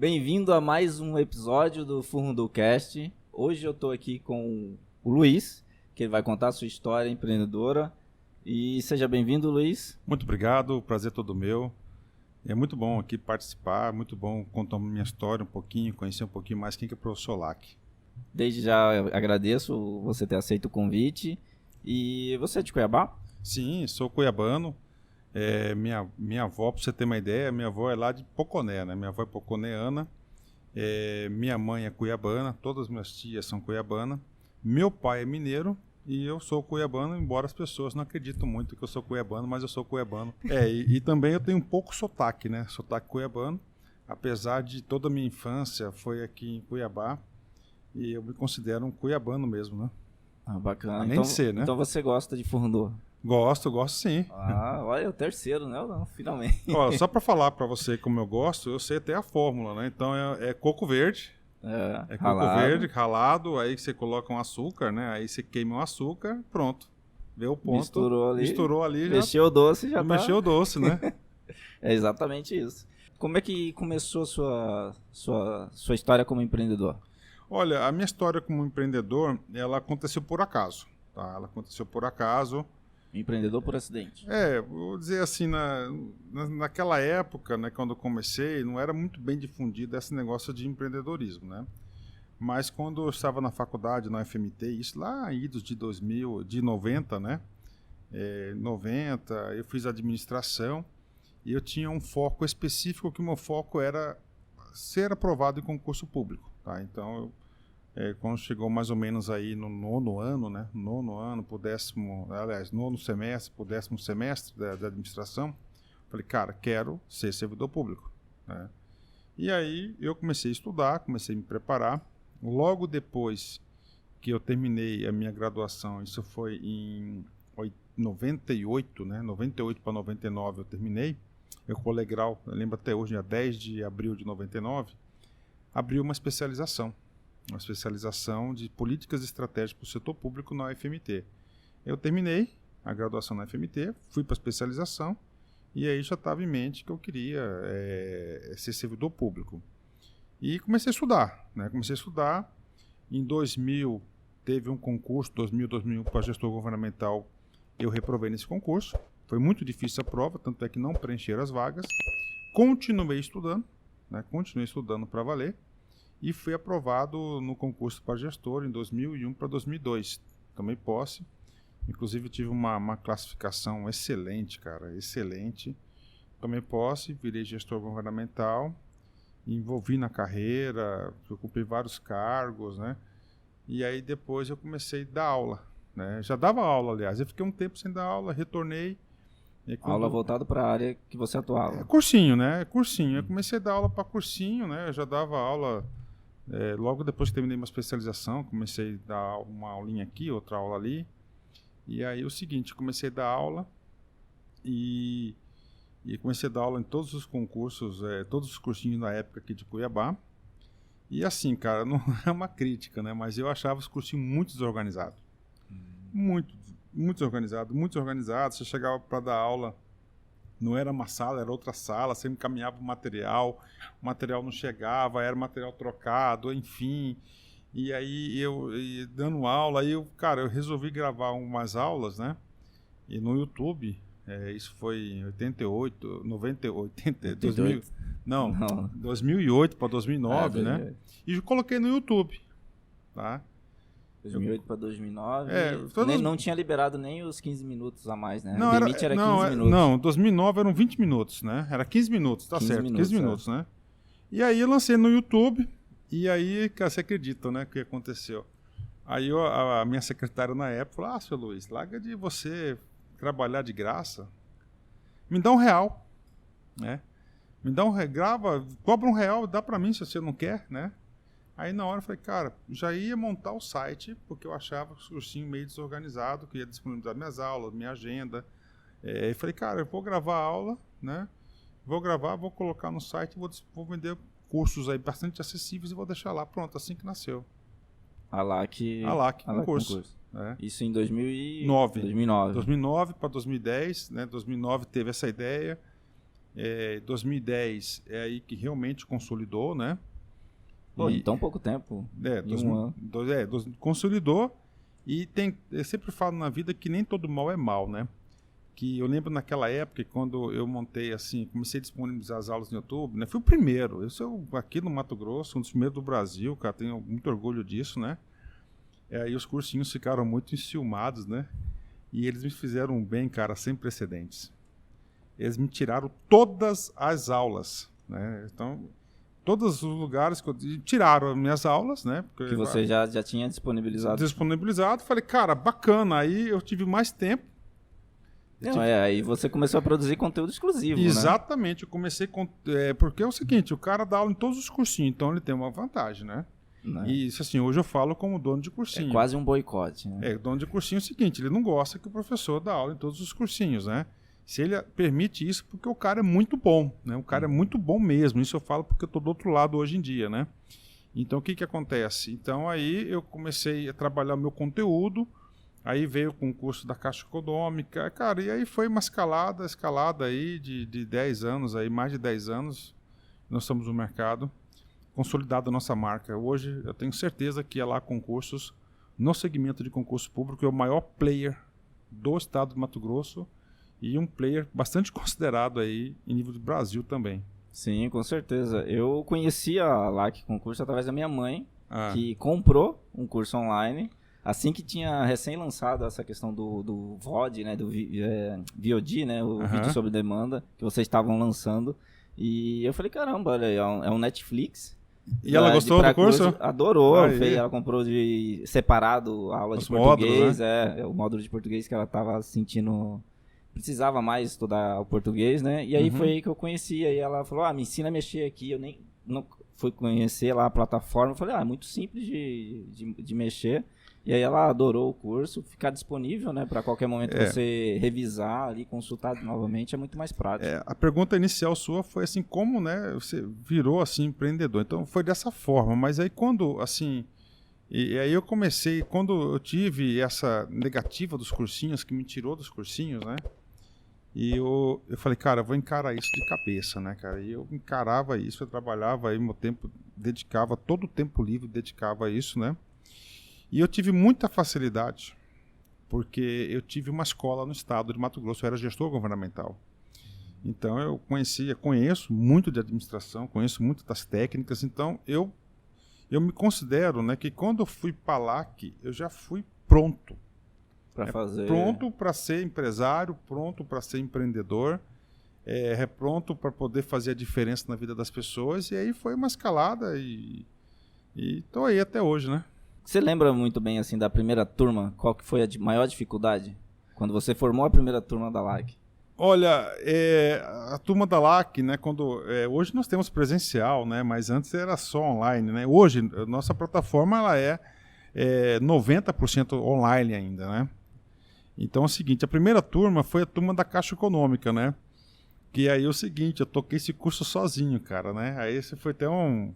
Bem-vindo a mais um episódio do FundoCast. Hoje eu estou aqui com o Luiz, que ele vai contar a sua história empreendedora. E seja bem-vindo, Luiz. Muito obrigado, o prazer é todo meu. É muito bom aqui participar, muito bom contar minha história um pouquinho, conhecer um pouquinho mais quem que é o professor Lac. Desde já agradeço você ter aceito o convite. E você é de Cuiabá? Sim, sou cuiabano. Minha avó, para você ter uma ideia, minha avó é lá de Poconé, né? Minha avó é poconeana. Minha mãe é cuiabana, todas as minhas tias são cuiabanas. Meu pai é mineiro e eu sou cuiabano, embora as pessoas não acreditem muito que eu sou cuiabano, mas eu sou cuiabano. E também eu tenho um pouco sotaque, né? Sotaque cuiabano, apesar de toda a minha infância foi aqui em Cuiabá e eu me considero um cuiabano mesmo, né? Ah, bacana. Além de ser, né? Então você gosta de furndô? Gosto sim. Ah, olha, o terceiro, né? Não, finalmente. Olha, só para falar para você como eu gosto, eu sei até a fórmula, né? Então é coco verde. Coco Ralado. verde, ralado, aí você coloca um açúcar, né? Aí você queima o açúcar, pronto. Vê o ponto. Misturou ali já. Mexeu o doce, já tá. Mexeu o doce, né? É exatamente isso. Como é que começou a sua história como empreendedor? Olha, a minha história como empreendedor, ela aconteceu por acaso, tá? Ela aconteceu por acaso. Empreendedor por acidente. Vou dizer assim, naquela época, né, quando eu comecei, não era muito bem difundido esse negócio de empreendedorismo, né? Mas quando eu estava na faculdade, na UFMT, isso lá em idos de 2000, de 90, né? 90, eu fiz administração e eu tinha um foco específico, que o meu foco era ser aprovado em concurso público, tá? Então, quando chegou mais ou menos aí no nono ano, né? Nono semestre, pro 10º semestre da administração, falei, cara, quero ser servidor público, né? E aí eu comecei a estudar, comecei a me preparar. Logo depois que eu terminei a minha graduação, isso foi em 98, né? 98 para 99 eu terminei. Eu colei grau, eu lembro até hoje, dia 10 de abril de 99, abri uma especialização de políticas estratégicas para o setor público na UFMT. Eu terminei a graduação na UFMT, fui para a especialização e aí já estava em mente que eu queria ser servidor público. E comecei a estudar, né? Em 2000 teve um concurso, 2001 para gestor governamental, eu reprovei nesse concurso. Foi muito difícil a prova, tanto é que não preencheram as vagas. Continuei estudando, né? Para valer. E fui aprovado no concurso para gestor em 2001 para 2002. Tomei posse. Inclusive tive uma classificação excelente, cara, excelente. Tomei posse, virei gestor governamental, envolvi na carreira, ocupei vários cargos, né? E aí depois eu comecei a dar aula, né? Já dava aula, aliás. Eu fiquei um tempo sem dar aula, retornei. Aula voltada para a área que você atuava. Cursinho, né? Cursinho. Eu comecei a dar aula para cursinho, né? Eu já dava aula. Logo depois que terminei uma especialização, comecei a dar uma aulinha aqui, outra aula ali. E aí o seguinte, comecei a dar aula e comecei a dar aula em todos os concursos, todos os cursinhos na época aqui de Cuiabá. E assim, cara, não é uma crítica, né? Mas eu achava os cursinhos muito desorganizados. Muito desorganizado. Você chegava para dar aula, não era uma sala, era outra sala, você encaminhava o material não chegava, era material trocado, enfim. E aí eu dando aula, eu resolvi gravar umas aulas, né? E no YouTube, isso foi em 88, 2008 para 2009, né? E eu coloquei no YouTube, tá? 2008 para 2009, não tinha liberado nem os 15 minutos a mais, né? Não, o limite era 15 minutos. Não, 2009 eram 20 minutos, né? Era 15 minutos, tá 15 certo, minutos, 15 minutos, né? E aí eu lancei no YouTube, e aí, cara, você acredita, né, o que aconteceu? Aí a minha secretária na época falou, seu Luiz, larga de você trabalhar de graça, me dá R$1, né? Me dá cobra R$1, dá pra mim se você não quer, né? Aí na hora eu falei, cara, já ia montar o site, porque eu achava o cursinho meio desorganizado, que ia disponibilizar minhas aulas, minha agenda. Eu falei, cara, eu vou gravar a aula, né? Vou colocar no site, vou vender cursos aí bastante acessíveis e vou deixar lá. Pronto, assim que nasceu. A LAC concurso. Isso em 2009 para 2010, né? 2009 teve essa ideia. 2010 é aí que realmente consolidou, né? Pô, em tão pouco tempo. Consolidou. E eu sempre falo na vida que nem todo mal é mal, né? Que eu lembro naquela época, quando eu montei assim, comecei a disponibilizar as aulas no YouTube, né? Fui o primeiro. Eu sou aqui no Mato Grosso, um dos primeiros do Brasil, cara, tenho muito orgulho disso, né? E os cursinhos ficaram muito enciumados, né? E eles me fizeram um bem, cara, sem precedentes. Eles me tiraram todas as aulas, né? Então, todos os lugares que tiraram as minhas aulas, né? Porque que você já tinha disponibilizado. Falei, cara, bacana. Aí eu tive mais tempo. Aí você começou a produzir conteúdo exclusivo, Exatamente. Eu comecei porque é o seguinte, o cara dá aula em todos os cursinhos, então ele tem uma vantagem, né? E isso assim, hoje eu falo como dono de cursinho. É quase um boicote, né? Dono de cursinho é o seguinte, ele não gosta que o professor dá aula em todos os cursinhos, né? Se ele permite isso, porque o cara é muito bom, né? O cara é muito bom mesmo. Isso eu falo porque eu estou do outro lado hoje em dia, né? Então, o que acontece? Então, aí eu comecei a trabalhar o meu conteúdo, aí veio o concurso da Caixa Econômica, cara, e aí foi uma escalada aí de 10 anos, aí, mais de 10 anos, nós estamos no mercado, consolidada a nossa marca. Hoje, eu tenho certeza que lá concursos, no segmento de concurso público, é o maior player do estado de Mato Grosso, e um player bastante considerado aí em nível de Brasil também. Sim, com certeza. Eu conheci a LAC Concurso através da minha mãe, que comprou um curso online, assim que tinha recém-lançado essa questão do VOD, né, do VOD, né, o vídeo sob demanda, que vocês estavam lançando. E eu falei, caramba, olha, é um Netflix. E ela gostou do curso? Adorou. Ela comprou de separado a aula de português, módulos, né? O módulo de português que ela estava sentindo... Precisava mais estudar o português, né? E aí foi aí que eu conheci. Aí ela falou, me ensina a mexer aqui. Eu nem não fui conhecer lá a plataforma. Eu falei, é muito simples de mexer. E aí ela adorou o curso. Ficar disponível, né? Para qualquer momento você revisar ali, consultar novamente, é muito mais prático. A pergunta inicial sua foi assim, como, né? Você virou, assim, empreendedor. Então, foi dessa forma. Mas aí, quando, assim... E aí eu comecei, quando eu tive essa negativa dos cursinhos, que me tirou dos cursinhos, né? E eu falei, cara, eu vou encarar isso de cabeça, né, cara? E eu encarava isso, eu trabalhava aí, meu tempo, dedicava, todo o tempo livre dedicava a isso, né? E eu tive muita facilidade, porque eu tive uma escola no estado de Mato Grosso, eu era gestor governamental. Então eu conheço muito de administração, conheço muito das técnicas, então eu me considero, né, que quando eu fui para a LAC, eu já fui pronto. Pronto para ser empresário, pronto para ser empreendedor, pronto para poder fazer a diferença na vida das pessoas. E aí foi uma escalada e estou aí até hoje, né? Você lembra muito bem assim da primeira turma? Qual que foi a maior dificuldade? Quando você formou a primeira turma da LAC? Olha, a turma da LAC, né, hoje nós temos presencial, né, mas antes era só online, né? Hoje, a nossa plataforma ela é 90% online ainda, né? Então é o seguinte, a primeira turma foi a turma da Caixa Econômica, né? Que aí é o seguinte, eu toquei esse curso sozinho, cara, né? Aí esse foi até um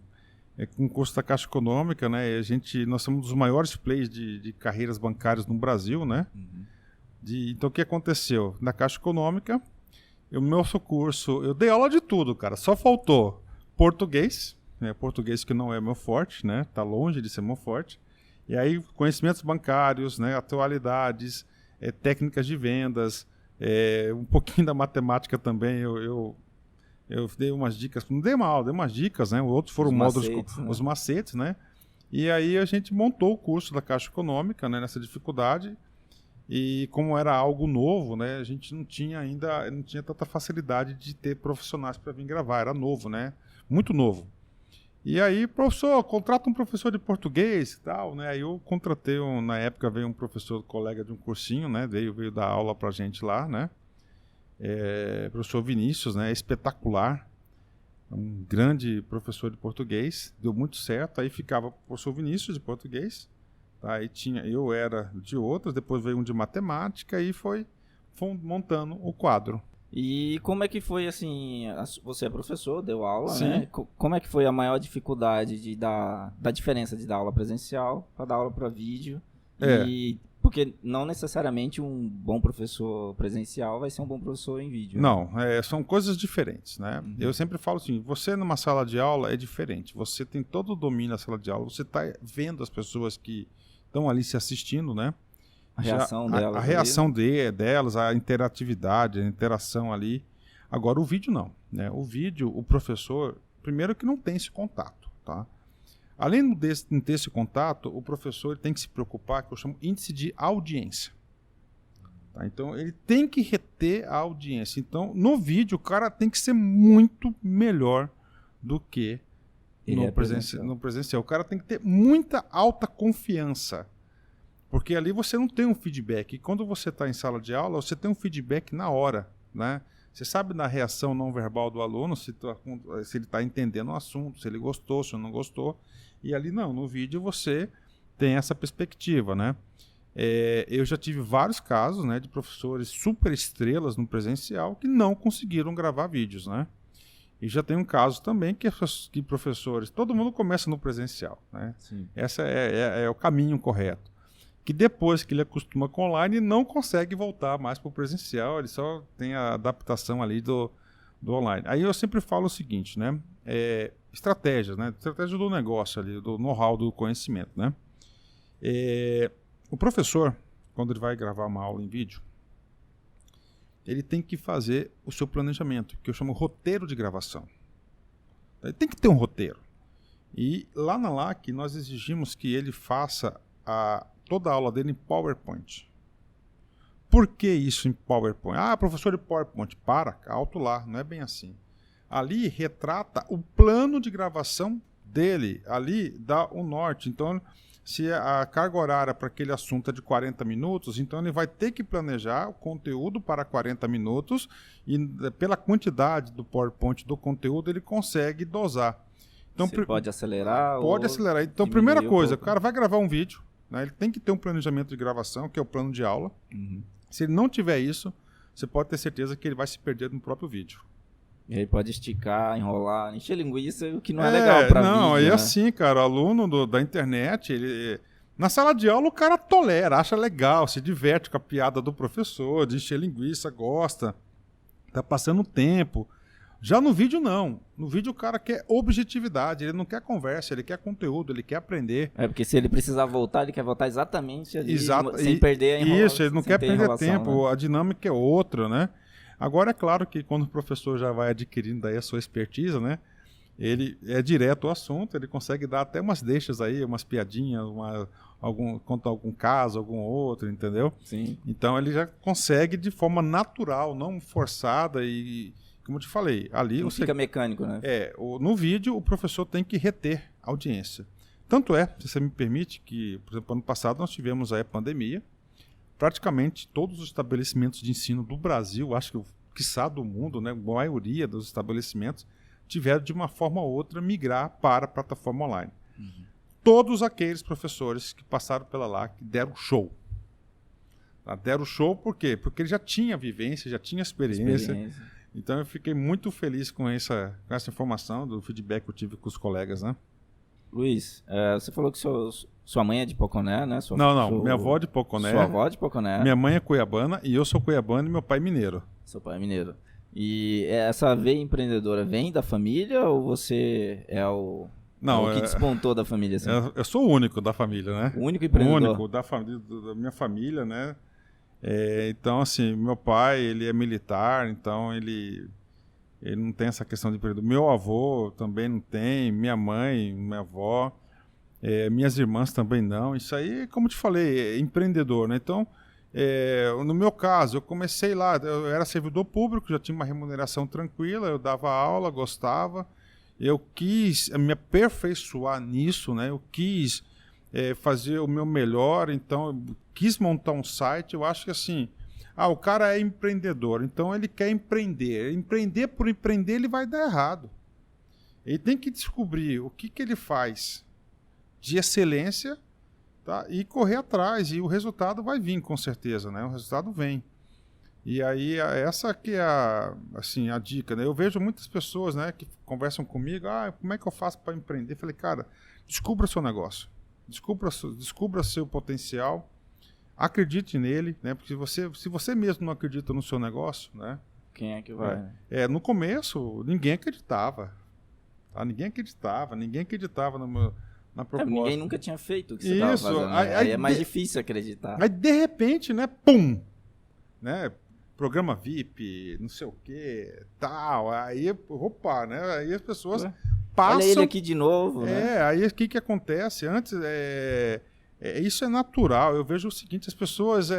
curso da Caixa Econômica, né? E nós somos um dos maiores players de carreiras bancárias no Brasil, né? Então o que aconteceu? Na Caixa Econômica, o meu curso, eu dei aula de tudo, cara. Só faltou português, né? Português que não é meu forte, né? Tá longe de ser meu forte. E aí conhecimentos bancários, né? Atualidades, técnicas de vendas, um pouquinho da matemática também. Eu dei umas dicas, não dei uma aula, dei umas dicas, né? Outros foram os macetes, né? E aí a gente montou o curso da Caixa Econômica, né? Nessa dificuldade. E como era algo novo, né? A gente não tinha tanta facilidade de ter profissionais para vir gravar. Era novo, né? Muito novo. E aí, professor, contrata um professor de português e tal, né? Aí eu contratei, na época veio um professor, colega de um cursinho, né? Veio dar aula pra gente lá, né? Professor Vinícius, né? Espetacular. Um grande professor de português. Deu muito certo. Aí ficava o professor Vinícius de português. Tá? Aí eu era de outras, depois veio um de matemática e foi montando o quadro. E como é que foi, assim, você é professor, deu aula, Sim. Né? Como é que foi a maior dificuldade da diferença de dar aula presencial para dar aula para vídeo? Porque não necessariamente um bom professor presencial vai ser um bom professor em vídeo. Não, são coisas diferentes, né? Uhum. Eu sempre falo assim, você numa sala de aula é diferente. Você tem todo o domínio da sala de aula, você está vendo as pessoas que estão ali se assistindo, né? A reação delas. A reação delas, a interatividade, a interação ali. Agora, o vídeo não, né? O vídeo, o professor, primeiro que não tem esse contato, tá? Além de não ter esse contato, o professor tem que se preocupar, que eu chamo índice de audiência. Tá? Então, ele tem que reter a audiência. Então, no vídeo, o cara tem que ser muito melhor do que no presencial. O cara tem que ter muita alta confiança. Porque ali você não tem um feedback. E quando você está em sala de aula, você tem um feedback na hora, né? Você sabe da reação não verbal do aluno, se ele está entendendo o assunto, se ele gostou, se não gostou. E ali não, no vídeo você tem essa perspectiva, né? Eu já tive vários casos, né, de professores super estrelas no presencial que não conseguiram gravar vídeos, né? E já tem um caso também que professores, todo mundo começa no presencial, né? Sim. Esse é o caminho correto. Que depois que ele acostuma com online, não consegue voltar mais para o presencial, ele só tem a adaptação ali do online. Aí eu sempre falo o seguinte, né? Estratégias, né? Estratégia do negócio ali, do know-how, do conhecimento, né? O professor, quando ele vai gravar uma aula em vídeo, ele tem que fazer o seu planejamento, que eu chamo roteiro de gravação. Ele tem que ter um roteiro. E lá na LAC, nós exigimos que ele faça toda a aula dele em PowerPoint. Por que isso em PowerPoint? Professor de PowerPoint, alto lá, não é bem assim. Ali retrata o plano de gravação dele, ali dá o norte. Então, se a carga horária para aquele assunto é de 40 minutos, então ele vai ter que planejar o conteúdo para 40 minutos e pela quantidade do PowerPoint do conteúdo ele consegue dosar. Então, você pode acelerar? Pode acelerar. Então, primeira coisa, o cara vai gravar um vídeo, né? Ele tem que ter um planejamento de gravação, que é o plano de aula. Uhum. Se ele não tiver isso, você pode ter certeza que ele vai se perder no próprio vídeo. E aí pode esticar, enrolar, encher linguiça, o que não é legal para vídeo. Não, é né? assim, cara, o aluno da internet, na sala de aula o cara tolera, acha legal, se diverte com a piada do professor, de encher linguiça, gosta, tá passando tempo. Já no vídeo não. No vídeo o cara quer objetividade, ele não quer conversa, ele quer conteúdo, ele quer aprender. Porque se ele precisar voltar, ele quer voltar exatamente ali, sem perder a enrolação. Isso, ele não quer perder tempo, né? A dinâmica é outra, né? Agora é claro que quando o professor já vai adquirindo daí a sua expertise, né? Ele é direto ao assunto, ele consegue dar até umas deixas aí, umas piadinhas, contar algum caso, algum outro, entendeu? Sim. Então ele já consegue de forma natural, não forçada e... Como eu te falei, ali... Não fica mecânico, né? No vídeo, o professor tem que reter a audiência. Tanto se você me permite, que, por exemplo, ano passado nós tivemos aí a pandemia. Praticamente todos os estabelecimentos de ensino do Brasil, acho que, quiçá do mundo, né, a maioria dos estabelecimentos, tiveram de uma forma ou outra migrar para a plataforma online. Uhum. Todos aqueles professores que passaram pela LAC deram show. Deram show por quê? Porque ele já tinha vivência, já tinha experiência. Então eu fiquei muito feliz com essa informação, do feedback que eu tive com os colegas, né? Luiz, você falou que sua mãe é de Poconé, né? Minha avó é de Poconé. Sua avó é de Poconé. Minha mãe é cuiabana e eu sou cuiabano e meu pai é mineiro. Seu pai é mineiro. E essa veia empreendedora vem da família ou você é o que despontou da família? Assim? Eu sou o único da família, né? O único empreendedor? O único da minha família, né? Então, assim, meu pai, ele é militar, então ele não tem essa questão de empreendedor. Meu avô também não tem, minha mãe, minha avó, minhas irmãs também não. Isso aí, como te falei, é empreendedor, né? Então, no meu caso, eu comecei lá, eu era servidor público, já tinha uma remuneração tranquila, eu dava aula, gostava. Eu quis me aperfeiçoar nisso, né? Eu quis fazer o meu melhor, então eu quis montar um site. Eu acho que assim, o cara é empreendedor, então ele quer empreender. Empreender por empreender, ele vai dar errado. Ele tem que descobrir o que ele faz de excelência, tá? E correr atrás, e o resultado vai vir com certeza, né? O resultado vem. E aí essa que é a dica, né? Eu vejo muitas pessoas, né, que conversam comigo, como é que eu faço para empreender? Eu falei, cara, descubra o seu negócio. Descubra seu potencial. acredite nele, né? Porque se você mesmo não acredita no seu negócio, né? Quem é que vai? No começo, ninguém acreditava. Tá? Ninguém acreditava na proposta. Ninguém nunca tinha feito o que você estava fazendo. Aí é mais difícil acreditar. Aí, de repente, né? Pum! Né? Programa VIP, não sei o que, tal. Aí, opa, né? Aí as pessoas passam... Olha ele aqui de novo, né? Aí o que acontece? Antes, isso é natural. Eu vejo o seguinte, as pessoas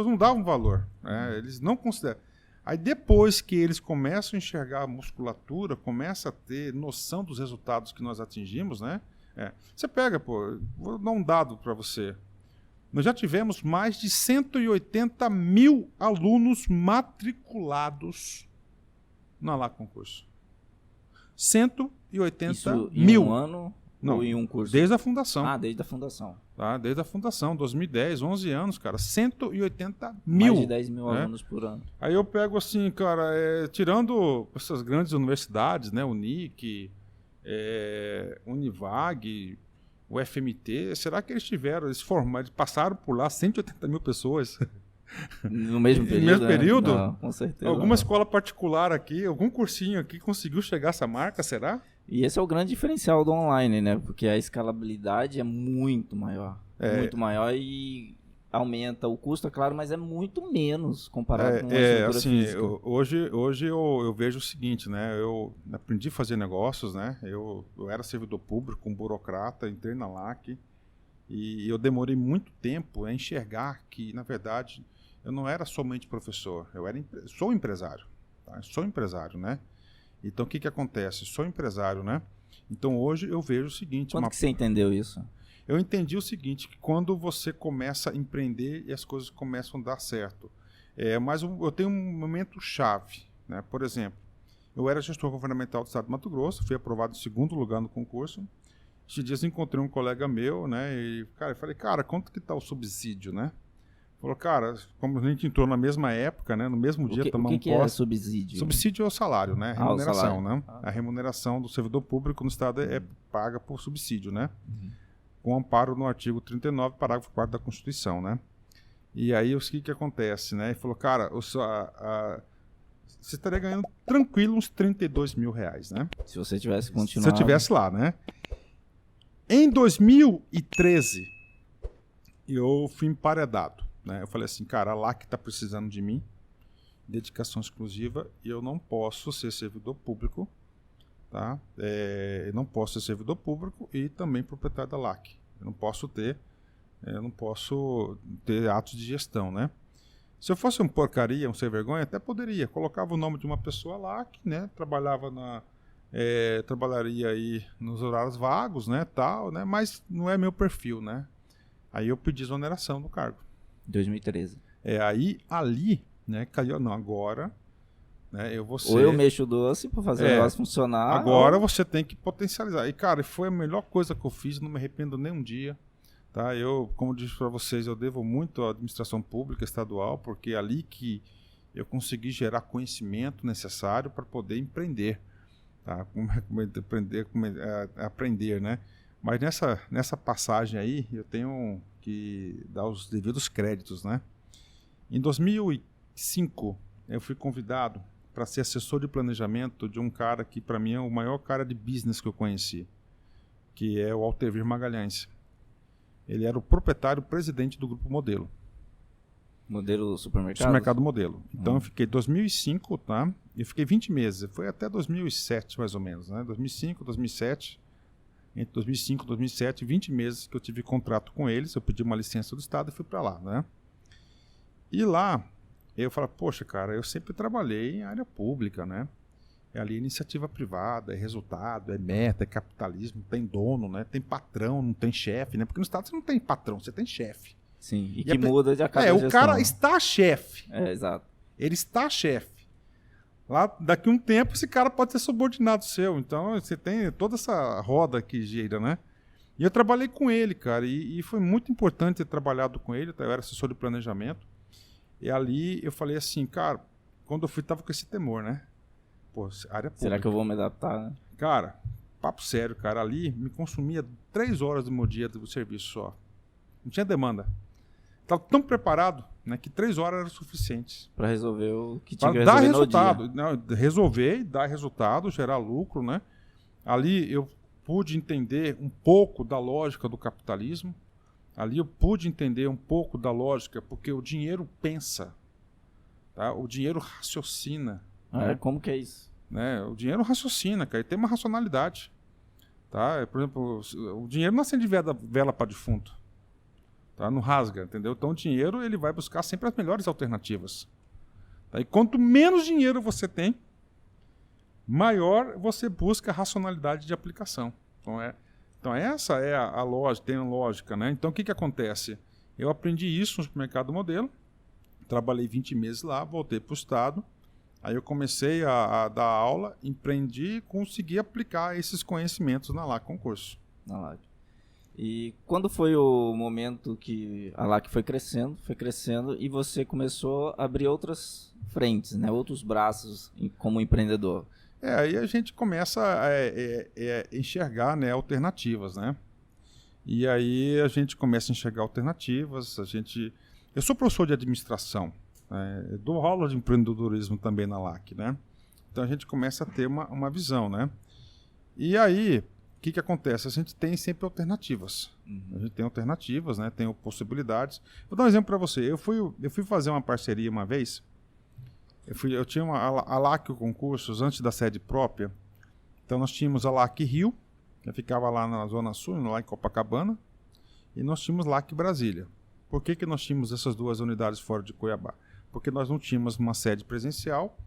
não davam valor. Né? Eles não consideram. Aí depois que eles começam a enxergar a musculatura, começa a ter noção dos resultados que nós atingimos, né? Você pega, vou dar um dado para você. Nós já tivemos mais de 180 mil alunos matriculados na Lá Concurso. 180 Isso mil. Em um ano ou em um curso? Desde a fundação. Desde a fundação. Tá? Desde a fundação, 2010, 11 anos, cara. 180 mil. Mais de 10 mil alunos por ano. Aí eu pego assim, cara, tirando essas grandes universidades, né? Unic, Univag, o FMT, será que eles passaram por lá 180 mil pessoas? No mesmo período? No mesmo período? Não, com certeza. Alguma escola particular aqui, algum cursinho aqui conseguiu chegar a essa marca, será? E esse é o grande diferencial do online, né? Porque a escalabilidade é muito maior. Muito maior e aumenta o custo, é claro, mas é muito menos comparado com uma estrutura assim, física. Hoje eu vejo o seguinte, né? Eu aprendi a fazer negócios, né? Eu era servidor público, um burocrata, entrei na LAC e eu demorei muito tempo a enxergar que, na verdade, eu não era somente professor, sou empresário, tá? Sou empresário, né? Então, o que acontece? Sou empresário, né? Então, hoje eu vejo o seguinte... Quando que você entendeu isso? Eu entendi o seguinte, que quando você começa a empreender e as coisas começam a dar certo. Mas eu tenho um momento chave, né? Por exemplo, eu era gestor governamental do Estado de Mato Grosso, fui aprovado em 2º lugar no concurso. Esses dias encontrei um colega meu, né? E, eu falei, cara, quanto que está o subsídio, né? Falou, cara, como a gente entrou na mesma época, né? No mesmo dia tomamos posse. O que é subsídio? Subsídio é o salário, né? A remuneração, né? A remuneração do servidor público no Estado é paga por subsídio, né? Com amparo no artigo 39, parágrafo 4º da Constituição, né? E aí, o que acontece, né? Ele falou, cara, você estaria ganhando tranquilo uns 32 mil reais, né? Se você tivesse continuado... Se eu estivesse lá, né? Em 2013, eu fui emparedado, né? Eu falei assim, cara, a LAC está precisando de mim, dedicação exclusiva, e eu não posso ser servidor público, tá? Eu não posso ser servidor público e também proprietário da LAC. Eu não posso ter atos de gestão, né? Se eu fosse um porcaria, um sem vergonha, até poderia. Colocava o nome de uma pessoa lá que, né, trabalharia aí nos horários vagos, né, tal, né? Mas não é meu perfil, né? Aí eu pedi exoneração do cargo. 2013. Ali, né, caiu, não, agora... Né, ou eu mexo o doce para fazer o negócio funcionar. Agora você tem que potencializar. E, cara, foi a melhor coisa que eu fiz, não me arrependo nem um dia. Tá? Eu, como disse para vocês, eu devo muito à administração pública estadual, porque é ali que eu consegui gerar conhecimento necessário para poder empreender. Tá? Aprender, né? Mas nessa passagem aí, eu tenho que dar os devidos créditos, né? Em 2005, eu fui convidado para ser assessor de planejamento de um cara que, para mim, é o maior cara de business que eu conheci, que é o Altevir Magalhães. Ele era o proprietário-presidente do Grupo Modelo. Modelo supermercado? Supermercado Modelo. Então, eu fiquei em 2005, tá? E fiquei 20 meses. Foi até 2007, mais ou menos, né? 2005, 2007. Entre 2005 e 2007, 20 meses que eu tive contrato com eles. Eu pedi uma licença do Estado e fui para lá, né? E lá... eu falo, poxa, cara, eu sempre trabalhei em área pública, né? É ali iniciativa privada, é resultado, é meta, é capitalismo, tem dono, né? Tem patrão, não tem chefe, né? Porque no Estado você não tem patrão, você tem chefe. Sim, e que muda de a cada gestão. O cara está chefe. Exato. Ele está chefe. Lá, daqui a um tempo, esse cara pode ser subordinado seu. Então, você tem toda essa roda que gira, né? E eu trabalhei com ele, cara, e foi muito importante ter trabalhado com ele, tá? Eu era assessor de planejamento. E ali eu falei assim, cara, quando eu fui, tava com esse temor, né? Pô, área pública. Será que eu vou me adaptar, né? Cara, papo sério, cara, ali me consumia 3 horas do meu dia do serviço só. Não tinha demanda. Estava tão preparado, né, que 3 horas eram suficientes. Para resolver o que tinha que Para dar resolver resultado. no dia. Não, resolver, dar resultado, gerar lucro, né? Ali eu pude entender um pouco da lógica do capitalismo. Ali eu pude entender um pouco da lógica, porque o dinheiro pensa, tá? O dinheiro raciocina. Né? Como que é isso? Né? O dinheiro raciocina, cara, ele tem uma racionalidade. Tá? Por exemplo, o dinheiro não acende vela para defunto. Tá? Não rasga, entendeu? Então o dinheiro ele vai buscar sempre as melhores alternativas. Tá? E quanto menos dinheiro você tem, maior você busca a racionalidade de aplicação. Então essa é a lógica, tem a lógica, né? Então o que acontece? Eu aprendi isso no supermercado Modelo, trabalhei 20 meses lá, voltei para o estado, aí eu comecei a dar aula, empreendi e consegui aplicar esses conhecimentos na LAC Concurso. Na LAC. E quando foi o momento que a LAC foi crescendo e você começou a abrir outras frentes, né? Outros braços como empreendedor? Aí a gente começa a enxergar, né, alternativas, né? E aí a gente começa a enxergar alternativas. Eu sou professor de administração, dou aula de empreendedorismo também na LAC, né? Então a gente começa a ter uma visão, né? E aí, o que acontece? A gente tem sempre alternativas. A gente tem alternativas, né? Tem possibilidades. Vou dar um exemplo para você. Eu fui fazer uma parceria uma vez. Eu tinha a LAC Concursos antes da sede própria. Então nós tínhamos a LAC Rio, que ficava lá na Zona Sul, lá em Copacabana, e nós tínhamos LAC Brasília. Por que nós tínhamos essas 2 unidades fora de Cuiabá? Porque nós não tínhamos uma sede presencial,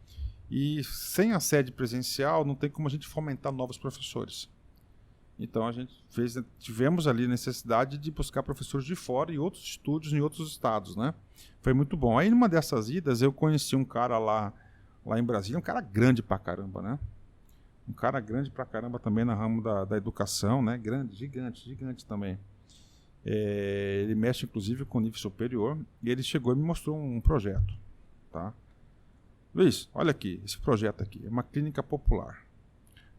e sem a sede presencial não tem como a gente fomentar novos professores. Então tivemos ali necessidade de buscar professores de fora e outros estúdios em outros estados, né? Foi muito bom. Aí numa dessas idas eu conheci um cara lá em Brasília, um cara grande pra caramba, né? Um cara grande pra caramba também no ramo da educação, né? Grande, gigante também. Ele mexe inclusive com nível superior e ele chegou e me mostrou um projeto, tá? Luiz, olha aqui, esse projeto aqui é uma clínica popular.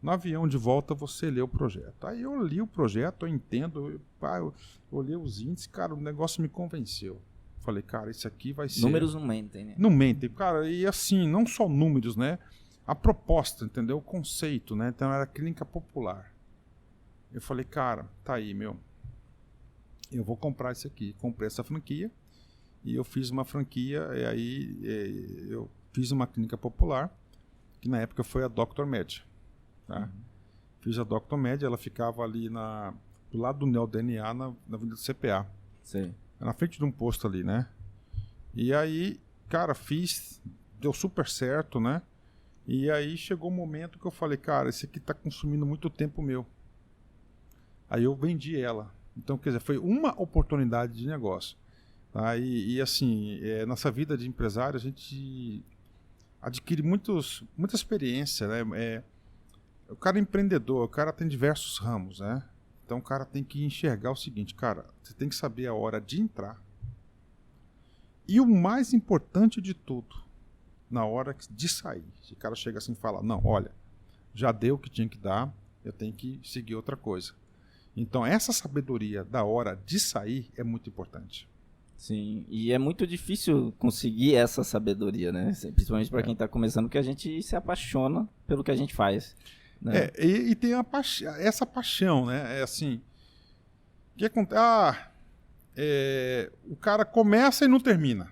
No avião de volta você lê o projeto. Aí eu li o projeto, eu entendo, eu olhei os índices, cara, o negócio me convenceu. Falei, cara, isso aqui vai ser... Números não mentem, né? Não mentem, cara, e assim, não só números, né? A proposta, entendeu? O conceito, né? Então era clínica popular. Eu falei, cara, tá aí, meu. Eu vou comprar isso aqui. Comprei essa franquia e eu fiz uma franquia, e aí eu fiz uma clínica popular, que na época foi a Dr. Med. Tá? Fiz a Dr. Med, ela ficava ali do lado do NeoDNA, na Avenida do CPA. Sim. Na frente de um posto ali, né? E aí, cara, deu super certo, né? E aí chegou um momento que eu falei, cara, esse aqui tá consumindo muito tempo meu. Aí eu vendi ela. Então, quer dizer, foi uma oportunidade de negócio. Tá? E assim, nossa vida de empresário, a gente adquire muita experiência, né? O cara é empreendedor, o cara tem diversos ramos, né? Então o cara tem que enxergar o seguinte, cara, você tem que saber a hora de entrar. E o mais importante de tudo, na hora de sair. Se o cara chega assim e fala, não, olha, já deu o que tinha que dar, eu tenho que seguir outra coisa. Então essa sabedoria da hora de sair é muito importante. Sim, e é muito difícil conseguir essa sabedoria, né? Principalmente para quem está começando, porque a gente se apaixona pelo que a gente faz. Né? E tem essa paixão, né? É assim, o que acontece? O cara começa e não termina.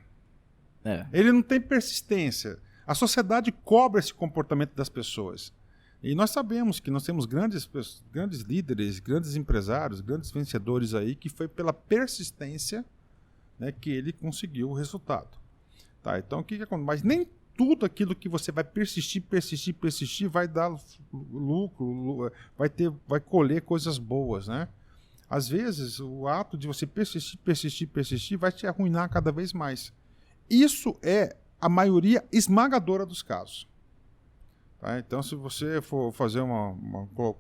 Ele não tem persistência. A sociedade cobra esse comportamento das pessoas. E nós sabemos que nós temos grandes líderes, grandes empresários, grandes vencedores aí, que foi pela persistência, né, que ele conseguiu o resultado. Tá, então o que acontece? Mas nem tudo aquilo que você vai persistir vai dar lucro, vai colher coisas boas, né? Às vezes, o ato de você persistir vai te arruinar cada vez mais. Isso é a maioria esmagadora dos casos. Tá? Então, se você for fazer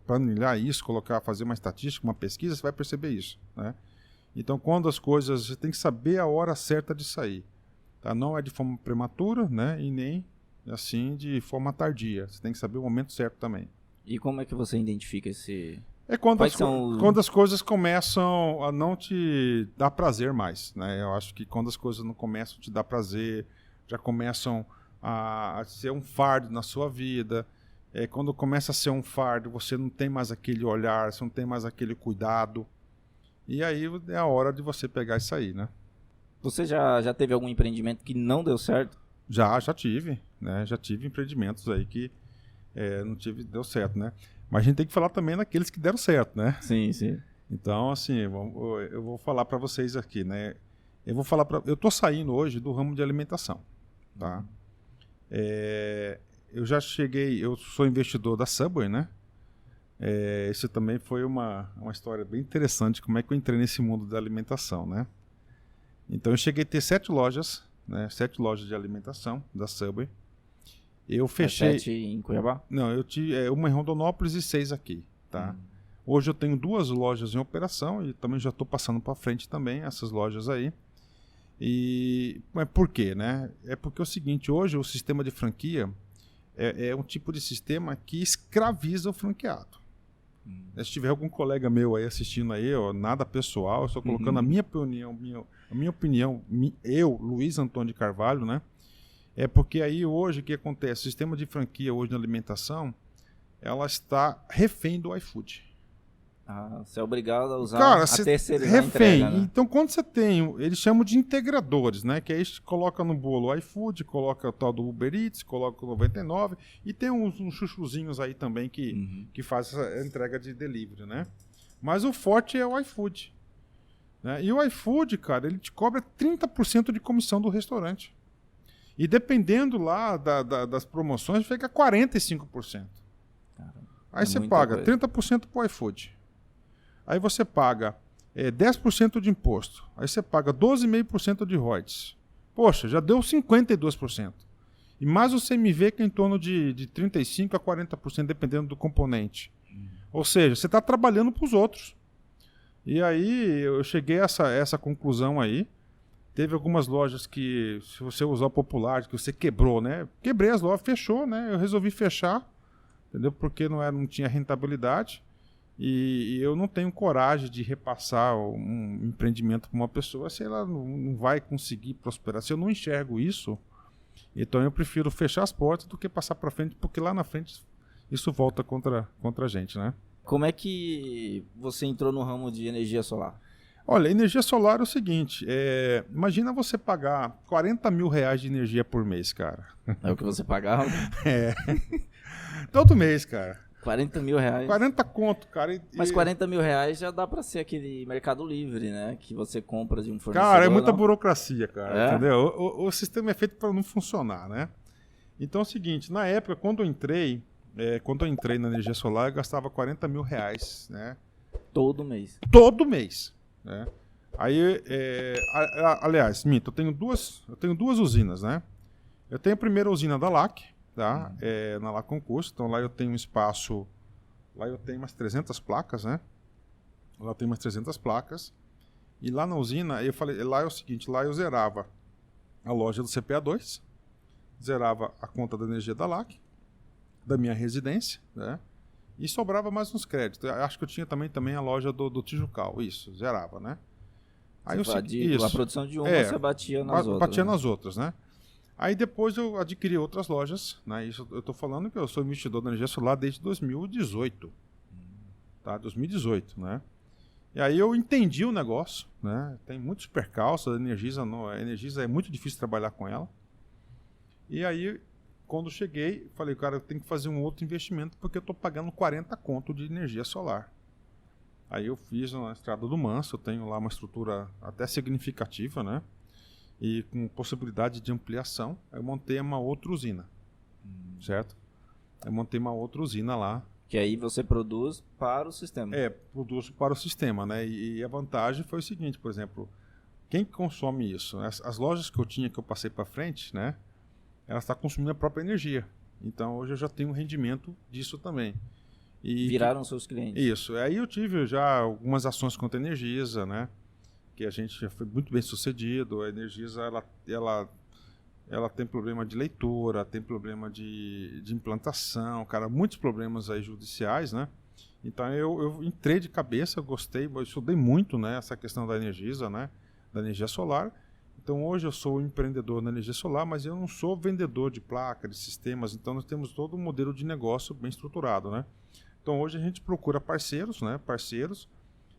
planilhar isso, fazer uma estatística, uma pesquisa, você vai perceber isso, né? Então, quando as coisas, você tem que saber a hora certa de sair. Tá? Não é de forma prematura, né? E nem assim de forma tardia. Você tem que saber o momento certo também. E como é que você identifica esse É quando as coisas começam a não te dar prazer mais, né? Eu acho que quando as coisas não começam a te dar prazer, já começam a ser um fardo na sua vida. Quando começa a ser um fardo, você não tem mais aquele olhar, você não tem mais aquele cuidado. E aí é a hora de você pegar e sair, né? Você já teve algum empreendimento que não deu certo? Já tive, né? Já tive empreendimentos aí que deu certo, né? Mas a gente tem que falar também naqueles que deram certo, né? Sim, sim. Então, assim, eu vou falar para vocês aqui, né? Eu tô saindo hoje do ramo de alimentação, tá? Eu sou investidor da Subway, né? Isso também foi uma história bem interessante, como é que eu entrei nesse mundo da alimentação, né? Então, eu cheguei a ter 7 lojas, né? 7 lojas de alimentação da Subway. Eu fechei... 7 em Cuiabá? Não, eu tive uma em Rondonópolis e 6 aqui, tá? Hoje eu tenho 2 lojas em operação e também já estou passando para frente também essas lojas aí. Mas por quê, né? É porque é o seguinte, hoje o sistema de franquia é um tipo de sistema que escraviza o franqueado. Se tiver algum colega meu aí assistindo aí, nada pessoal, eu estou colocando a minha opinião, eu, Luiz Antônio de Carvalho, né? É porque aí hoje o que acontece? O sistema de franquia hoje na alimentação, ela está refém do iFood. Você é obrigado a usar a terceirizar a refém. entrega, né? Então quando você tem, eles chamam de integradores, né? Que aí coloca no bolo o iFood, coloca o tal do Uber Eats, coloca o 99 e tem uns chuchuzinhos aí também que faz essa entrega de delivery, né? Mas o forte é o iFood. Né? E o iFood, cara, ele te cobra 30% de comissão do restaurante. E dependendo lá das promoções, fica 45%. Aí você paga 30% para o iFood. Aí você paga 10% de imposto. Aí você paga 12,5% de royalties. Poxa, já deu 52%. E mais o CMV que é em torno de 35% a 40%, dependendo do componente. Ou seja, você está trabalhando para os outros. E aí eu cheguei a essa conclusão aí. Teve algumas lojas que, se você usar o popular, que você quebrou, né? Quebrei as lojas, fechou, né? Eu resolvi fechar, entendeu? Porque não tinha rentabilidade. E eu não tenho coragem de repassar um empreendimento para uma pessoa se ela não vai conseguir prosperar. Se eu não enxergo isso, então eu prefiro fechar as portas do que passar para frente, porque lá na frente isso volta contra a gente, né? Como é que você entrou no ramo de energia solar? Olha, energia solar é o seguinte, imagina você pagar 40 mil reais de energia por mês, cara. É o que você pagava? Todo mês, cara. 40 mil reais. 40 conto, cara. Mas 40 mil reais já dá pra ser aquele Mercado Livre, né? Que você compra de um fornecedor. Cara, é muita burocracia, cara, entendeu? O sistema é feito para não funcionar, né? Então é o seguinte, na época, quando eu entrei na energia solar, eu gastava 40 mil reais, né? Todo mês. Todo mês, né? Aí, aliás, minto, eu tenho duas usinas, né? Eu tenho a primeira usina da LAC, tá? Na LAC Concurso, então lá eu tenho um espaço, lá eu tenho umas 300 placas, né? Lá eu tenho umas 300 placas, e lá na usina, eu falei, lá é o seguinte, lá eu zerava a loja do CPA2, zerava a conta da energia da LAC, da minha residência, né? E sobrava mais uns créditos. Eu acho que eu tinha também a loja do Tijucal, isso, zerava, né? Aí a produção de uma você batia nas outras. Batia nas outras, né? Aí depois eu adquiri outras lojas, né? Isso eu estou falando que eu sou investidor da energia solar desde 2018, tá? 2018, né? E aí eu entendi o negócio, né? Tem muitos percalços, a Energisa é muito difícil trabalhar com ela. E aí, quando cheguei, falei, cara, eu tenho que fazer um outro investimento porque eu estou pagando 40 conto de energia solar. Aí eu fiz na Estrada do Manso, eu tenho lá uma estrutura até significativa, né? E com possibilidade de ampliação, eu montei uma outra usina, certo? Eu montei uma outra usina lá. Que aí você produz para o sistema. Produzo para o sistema, né? E a vantagem foi o seguinte, por exemplo, quem consome isso? As lojas que eu tinha, que eu passei para frente, né? Elas estão consumindo a própria energia. Então, hoje eu já tenho um rendimento disso também. Viraram seus clientes. Isso. Aí eu tive já algumas ações contra a Energisa, né? Que a gente já foi muito bem sucedido. A Energisa, ela tem problema de leitura, tem problema de implantação, cara, muitos problemas aí judiciais, né? Então eu entrei de cabeça, eu gostei, eu estudei muito, né, essa questão da Energisa, né, da energia solar. Então hoje eu sou empreendedor na energia solar, mas eu não sou vendedor de placa, de sistemas. Então nós temos todo um modelo de negócio bem estruturado, né? Então hoje a gente procura parceiros, né, parceiros.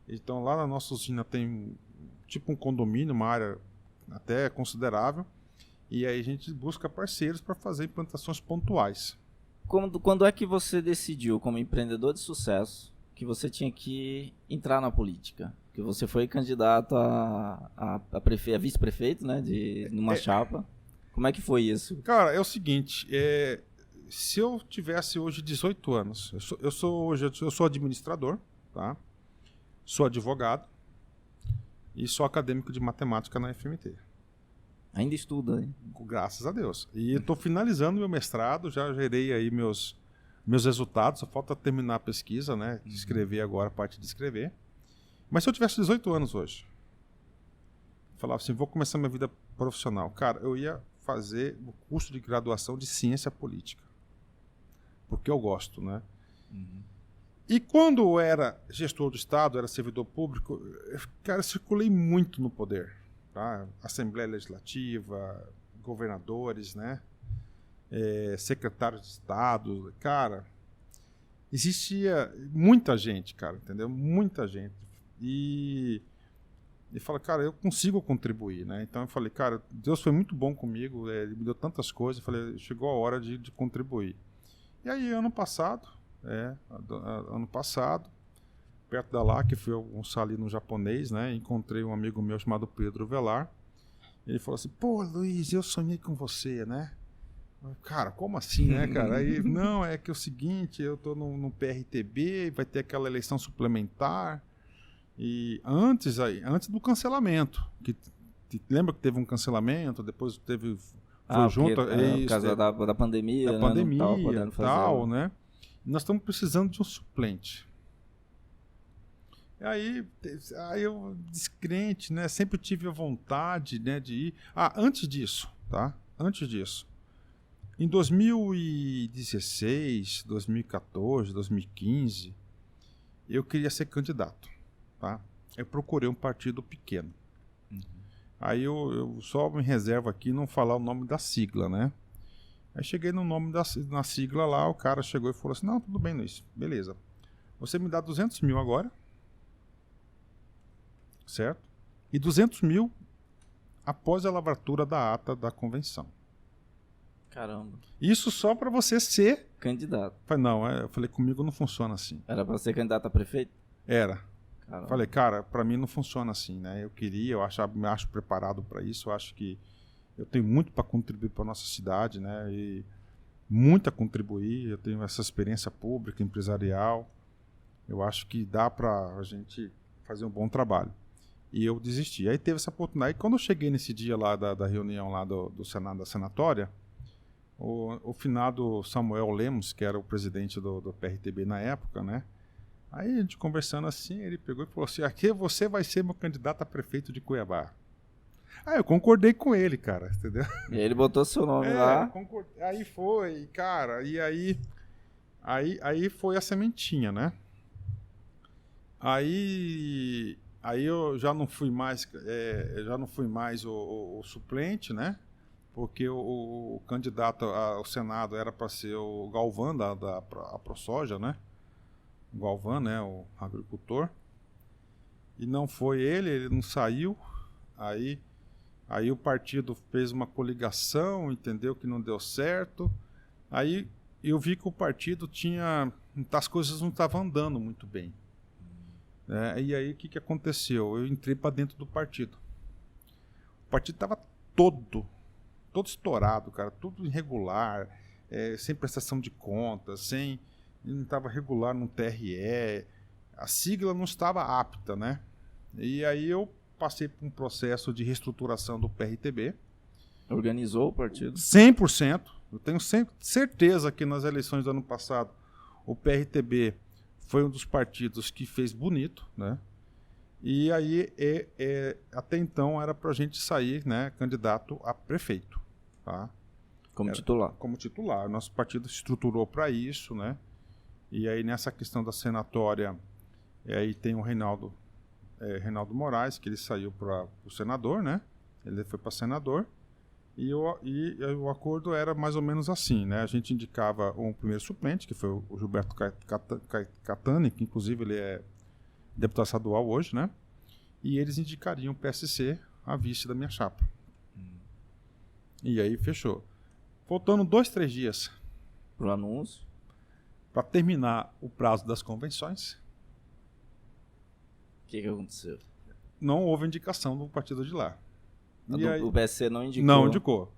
Então lá na nossa usina tem tipo um condomínio, uma área até considerável. E aí a gente busca parceiros para fazer implantações pontuais. Quando é que você decidiu, como empreendedor de sucesso, que você tinha que entrar na política? Que você foi candidato a vice-prefeito, né, numa chapa. Como é que foi isso? Cara, é o seguinte, se eu tivesse hoje 18 anos, eu sou administrador, tá? Sou advogado e sou acadêmico de matemática na FMT. Ainda estuda, hein? Graças a Deus. E estou finalizando meu mestrado, já gerei aí meus resultados, só falta terminar a pesquisa, né? Escrever agora, a parte de escrever. Mas se eu tivesse 18 anos hoje, falava assim, vou começar minha vida profissional. Cara, eu ia fazer o curso de graduação de ciência política. Porque eu gosto, né? E quando eu era gestor do Estado, era servidor público, cara, circulei muito no poder. Tá? Assembleia Legislativa, governadores, né? Secretários de Estado. Cara, existia muita gente, cara, entendeu? Muita gente. E fala, cara, eu consigo contribuir, né? Então eu falei, cara, Deus foi muito bom comigo, ele me deu tantas coisas, eu falei, chegou a hora de contribuir. E aí, ano passado, perto da LAC, fui almoçar ali no japonês, né? Encontrei um amigo meu chamado Pedro Velar. Ele falou assim, pô, Luiz, eu sonhei com você, né? Cara, como assim, né, cara? Aí, não, é que é o seguinte, eu tô no PRTB, vai ter aquela eleição suplementar. E antes do cancelamento, lembra que teve um cancelamento, depois teve... Foi junto... por causa da pandemia, da pandemia, não tava podendo fazer, tal, né? E nós estamos precisando de um suplente. Aí eu, descrente, né? Sempre tive a vontade, né, de ir... antes disso, tá? Antes disso. Em 2016, 2014, 2015, eu queria ser candidato, tá? Eu procurei um partido pequeno. Aí eu só me reservo aqui não falar o nome da sigla, né? Aí cheguei no nome na sigla lá, o cara chegou e falou assim, não, tudo bem, Luiz, beleza. Você me dá 200 mil agora, certo? E 200 mil após a lavratura da ata da convenção. Caramba. Isso só para você ser... candidato. Eu falei, comigo não funciona assim. Era para ser candidato a prefeito? Era. Caramba. Falei, cara, para mim não funciona assim, né? Me acho preparado para isso, eu acho que eu tenho muito para contribuir para nossa cidade, né? E muito a contribuir, eu tenho essa experiência pública, empresarial, eu acho que dá para a gente fazer um bom trabalho. E eu desisti. Aí teve essa oportunidade. E quando eu cheguei nesse dia lá da reunião lá do Senado, da senatória, o finado Samuel Lemos, que era o presidente do PRTB na época, né? Aí a gente conversando assim, ele pegou e falou assim, aqui você vai ser meu candidato a prefeito de Cuiabá. Aí eu concordei com ele, cara, entendeu? E aí ele botou seu nome lá. Aí foi, cara, e aí foi a sementinha, né? Aí eu já não fui mais, o suplente, né? Porque o candidato ao Senado era para ser o Galvão da ProSoja, né? O Galvão, né? O agricultor. E não foi ele não saiu. Aí o partido fez uma coligação, entendeu que não deu certo. Aí eu vi que o partido as coisas não estavam andando muito bem. E aí o que aconteceu? Eu entrei para dentro do partido. O partido estava todo estourado, cara, tudo irregular, sem prestação de contas, não estava regular no TRE, a sigla não estava apta, né? E aí eu passei por um processo de reestruturação do PRTB. Organizou o partido? 100%. Eu tenho certeza que nas eleições do ano passado o PRTB foi um dos partidos que fez bonito, né? E aí, até então, era para a gente sair, né, candidato a prefeito. Tá? Como titular. Como titular. Nosso partido se estruturou para isso, né? E aí nessa questão da senatória, aí tem o Reinaldo Moraes, que ele saiu para o senador, né? Ele foi para senador. E o acordo era mais ou menos assim, né? A gente indicava um primeiro suplente, que foi o Gilberto Catani, que inclusive ele é deputado estadual hoje, né? E eles indicariam o PSC a vice da minha chapa. E aí fechou. Faltando 2, 3 dias Pro anúncio. para terminar o prazo das convenções, O que aconteceu? não houve indicação do partido de lá. O PSC não indicou? Não indicou.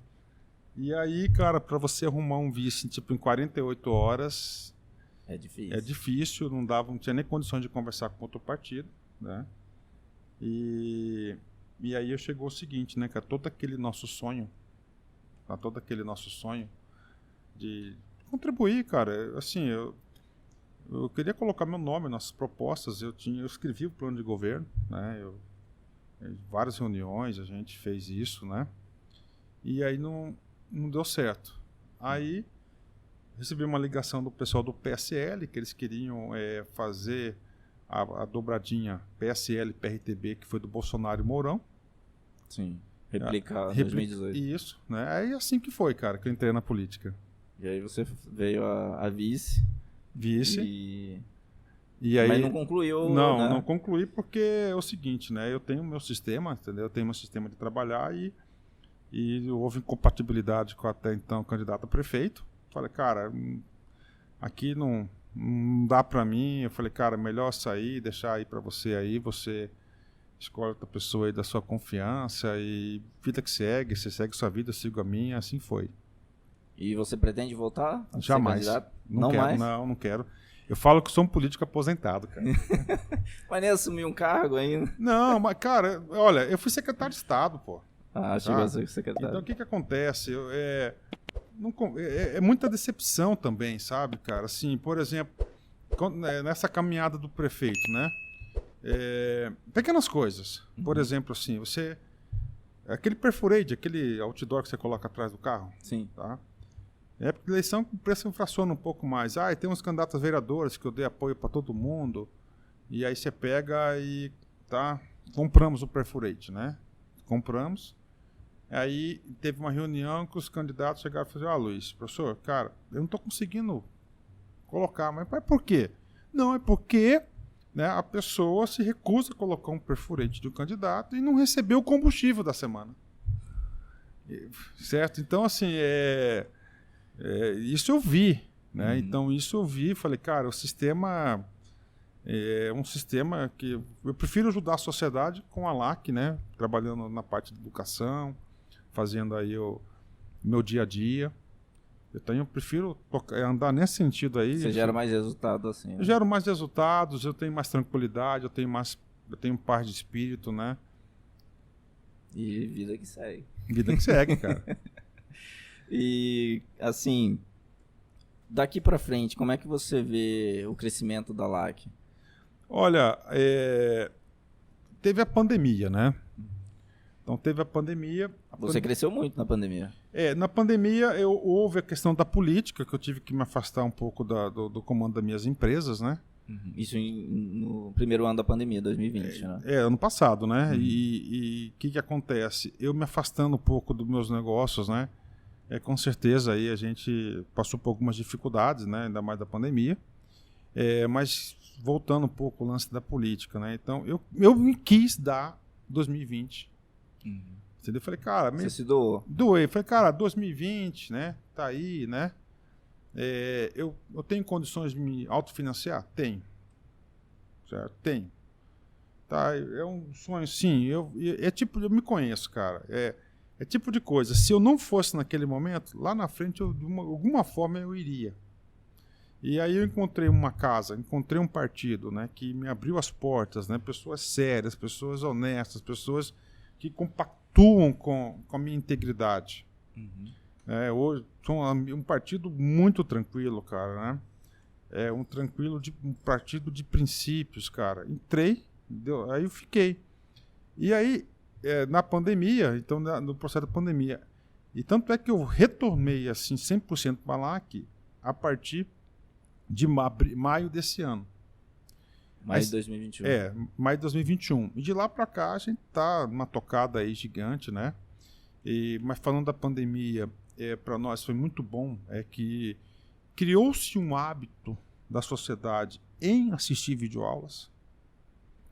E aí, cara, para você arrumar um vice tipo em 48 horas... É difícil. É difícil, não tinha nem condições de conversar com outro partido, né? E aí chegou o seguinte, né, cara, todo aquele nosso sonho de contribuir, cara, assim, eu queria colocar meu nome nas propostas, eu escrevi o plano de governo, né, em várias reuniões a gente fez isso, né, e aí não deu certo. Aí recebi uma ligação do pessoal do PSL, que eles queriam fazer a dobradinha PSL-PRTB, que foi do Bolsonaro e Mourão. Sim, replicar 2018. Isso, né? Aí assim que foi, cara, que eu entrei na política. E aí você veio a vice. Vice. E aí, mas não concluiu, Não, né? não concluí porque é o seguinte, né? Eu tenho meu sistema, entendeu? Eu tenho meu sistema de trabalhar e houve incompatibilidade com até então candidato a prefeito. Falei, cara, aqui não dá pra mim. Eu falei, cara, melhor sair, deixar aí pra você aí, você escolhe outra pessoa aí da sua confiança e vida que segue, você segue sua vida, eu sigo a minha, assim foi. E você pretende voltar? Jamais. Não quero, mais? Não quero. Eu falo que sou um político aposentado, cara. Mas nem assumir um cargo ainda? Não, mas, cara, olha, eu fui secretário de Estado, pô. Chegou a ser secretário. Então, o que acontece? É muita decepção também, sabe, cara? Assim, por exemplo, nessa caminhada do prefeito, né? Pequenas coisas. Por exemplo, assim, aquele perforade, aquele outdoor que você coloca atrás do carro. Sim. Tá? Época de eleição, o preço inflaciona um pouco mais. E tem uns candidatos a vereadores que eu dei apoio para todo mundo. E aí você pega e compramos o perforate, né? Compramos. Aí teve uma reunião que os candidatos chegaram e falaram, Luiz, professor, cara, eu não estou conseguindo colocar, mas por quê? Não, é porque, né, a pessoa se recusa a colocar um perfurante de um candidato e não recebeu o combustível da semana. Certo? Então, assim, isso eu vi, né? Então, isso eu vi, falei, cara, o sistema é um sistema que eu prefiro ajudar a sociedade com a LAC, né? Trabalhando na parte de educação, fazendo aí o meu dia a dia. Eu prefiro andar nesse sentido aí. Você gera mais resultado assim, né? Eu gero mais resultados, eu tenho mais tranquilidade, eu tenho paz de espírito, né? E vida que segue. Vida que segue, cara. E, assim, daqui pra frente, como é que você vê o crescimento da LAC? Olha, teve a pandemia, né? Então teve a pandemia. Você cresceu muito na pandemia. Na pandemia houve a questão da política, que eu tive que me afastar um pouco do comando das minhas empresas, né? Isso no primeiro ano da pandemia, 2020, né? Ano passado, né? E o que acontece? Eu me afastando um pouco dos meus negócios, né? Com certeza aí a gente passou por algumas dificuldades, né? Ainda mais da pandemia. Mas voltando um pouco ao lance da política, né? Então eu me quis dar 2020. Entendeu? Eu falei, cara... Você se doou? Doei. Falei, cara, 2020, né? Tá aí, né? Eu tenho condições de me autofinanciar? Tenho. Certo? Tenho. Tá? É um sonho, sim. Eu me conheço, cara. É tipo de coisa. Se eu não fosse naquele momento, lá na frente, de alguma forma eu iria. E aí eu encontrei uma casa, encontrei um partido, né? Que me abriu as portas, né? Pessoas sérias, pessoas honestas, pessoas que compactuam com a minha integridade. Hoje sou um partido muito tranquilo, cara, né? Um partido de princípios, cara. Entrei, aí eu fiquei. E aí, na pandemia, então no processo da pandemia, e tanto é que eu retornei assim 100% para a LAC a partir de maio desse ano. Maio de 2021. Maio de 2021. E de lá para cá a gente tá numa tocada aí gigante, né? Mas falando da pandemia, para nós foi muito bom, que criou-se um hábito da sociedade em assistir videoaulas.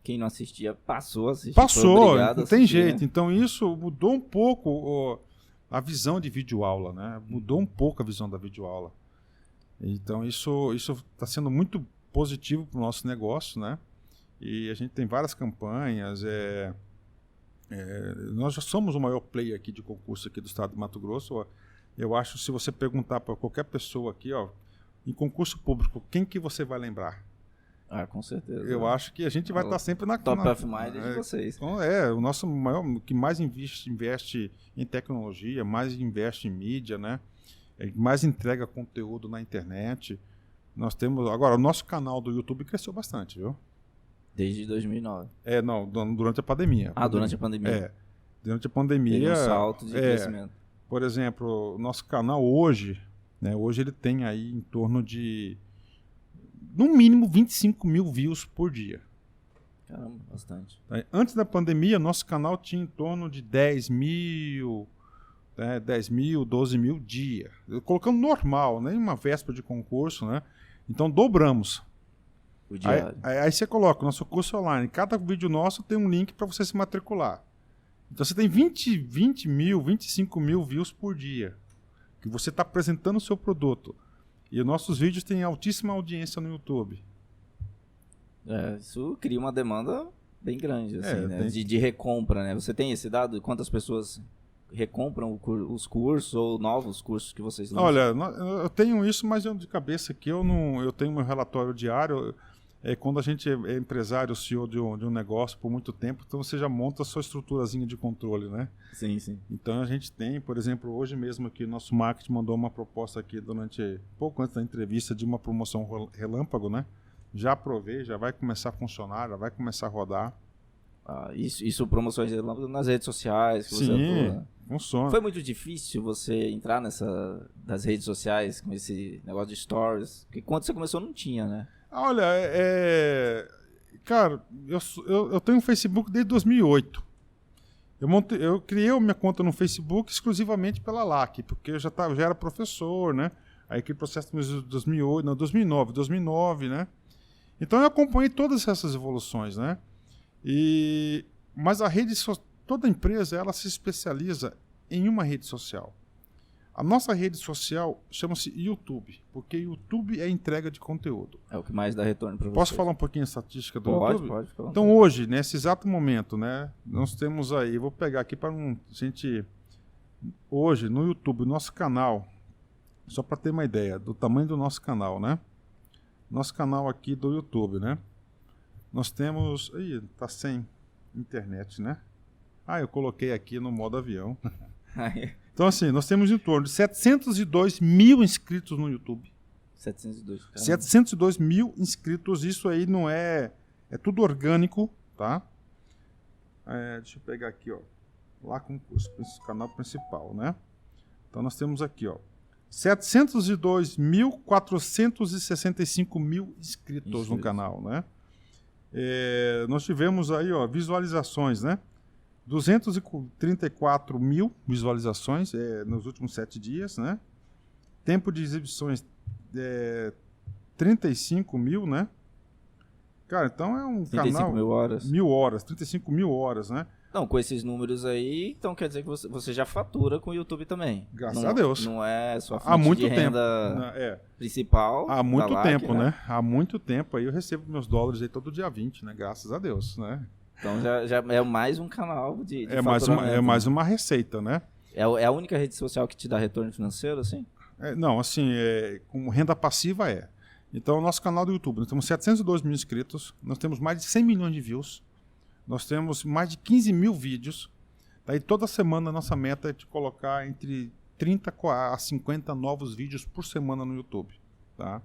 Quem não assistia passou a assistir. Passou, não tem jeito. Né? Então isso mudou um pouco a visão de videoaula, né? Mudou um pouco a visão da videoaula. Então isso está sendo muito positivo para o nosso negócio, né? E a gente tem várias campanhas. Nós já somos o maior player aqui de concurso aqui do estado de Mato Grosso. Eu acho, se você perguntar para qualquer pessoa aqui, em concurso público, quem que você vai lembrar? Ah, com certeza. Eu acho que a gente vai estar sempre na... Top of mind de vocês. Então, o nosso maior, que mais investe em tecnologia, mais investe em mídia, né? Mais entrega conteúdo na internet. Nós temos... Agora, o nosso canal do YouTube cresceu bastante, viu? Desde 2009. Não, durante a pandemia. Durante a pandemia. Durante a pandemia... Teve um salto de crescimento. Por exemplo, o nosso canal hoje, né? Hoje ele tem aí em torno de... no mínimo 25 mil views por dia. Caramba, bastante. Antes da pandemia, nosso canal tinha em torno de 10 mil, 12 mil dia. Colocando normal, nem uma véspera de concurso, né? Então dobramos. O diário. Aí você coloca o nosso curso online. Cada vídeo nosso tem um link para você se matricular. Então você tem 20 mil, 25 mil views por dia. Que você está apresentando o seu produto. E os nossos vídeos têm altíssima audiência no YouTube. Isso cria uma demanda bem grande, assim, né? De recompra, né? Você tem esse dado? Quantas pessoas recompram os cursos ou novos cursos que vocês lançam? Olha, eu tenho isso, mas de cabeça aqui eu tenho meu relatório diário. Quando a gente é empresário, CEO de um negócio por muito tempo, então você já monta a sua estruturazinha de controle, né? Sim, sim. Então a gente tem, por exemplo, hoje mesmo aqui, nosso marketing mandou uma proposta aqui pouco antes da entrevista de uma promoção relâmpago, né? Já aprovei, já vai começar a funcionar, já vai começar a rodar. Isso promoções relâmpago nas redes sociais que você atua, né? Funciona. Foi muito difícil você entrar das redes sociais com esse negócio de stories? Porque quando você começou não tinha, né? Olha, cara, eu tenho um Facebook desde 2008. Eu criei a minha conta no Facebook exclusivamente pela LAC, porque eu já era professor, né? Aí aquele processo de 2009, né? Então eu acompanhei todas essas evoluções, né? Mas toda empresa, ela se especializa em uma rede social. A nossa rede social chama-se YouTube, porque YouTube é entrega de conteúdo. É o que mais dá retorno para você. Posso falar um pouquinho a estatística do YouTube? Pode falar. Então hoje, nesse exato momento, né, nós temos aí, vou pegar aqui para hoje no YouTube, nosso canal, só para ter uma ideia do tamanho do nosso canal, né? Nosso canal aqui do YouTube, né? Nós temos, tá sem internet, né? Eu coloquei aqui no modo avião. Então, assim, nós temos em torno de 702 mil inscritos no YouTube. 702. Caramba. 702 mil inscritos. Isso aí não é tudo orgânico, tá? Deixa eu pegar aqui, lá com o canal principal, né? Então, nós temos aqui, 702.465 mil inscritos no canal, né? Nós tivemos aí, visualizações, né? 234 mil visualizações nos últimos 7 dias, né? Tempo de exibições 35 mil, né? Cara, então é um 35 canal... mil horas. 35 mil horas, né? Não, com esses números aí, então quer dizer que você já fatura com o YouTube também. Graças a Deus. Não é sua fonte de renda principal. Há muito tempo, né? Há muito tempo aí eu recebo meus dólares aí todo dia 20, né? Graças a Deus, né? Então já é mais um canal de mais uma receita, né? É a única rede social que te dá retorno financeiro, assim? Não, assim, como renda passiva Então, o nosso canal do YouTube, nós temos 702 mil inscritos, nós temos mais de 100 milhões de views, nós temos mais de 15 mil vídeos. Daí toda semana a nossa meta é de colocar entre 30 a 50 novos vídeos por semana no YouTube, tá?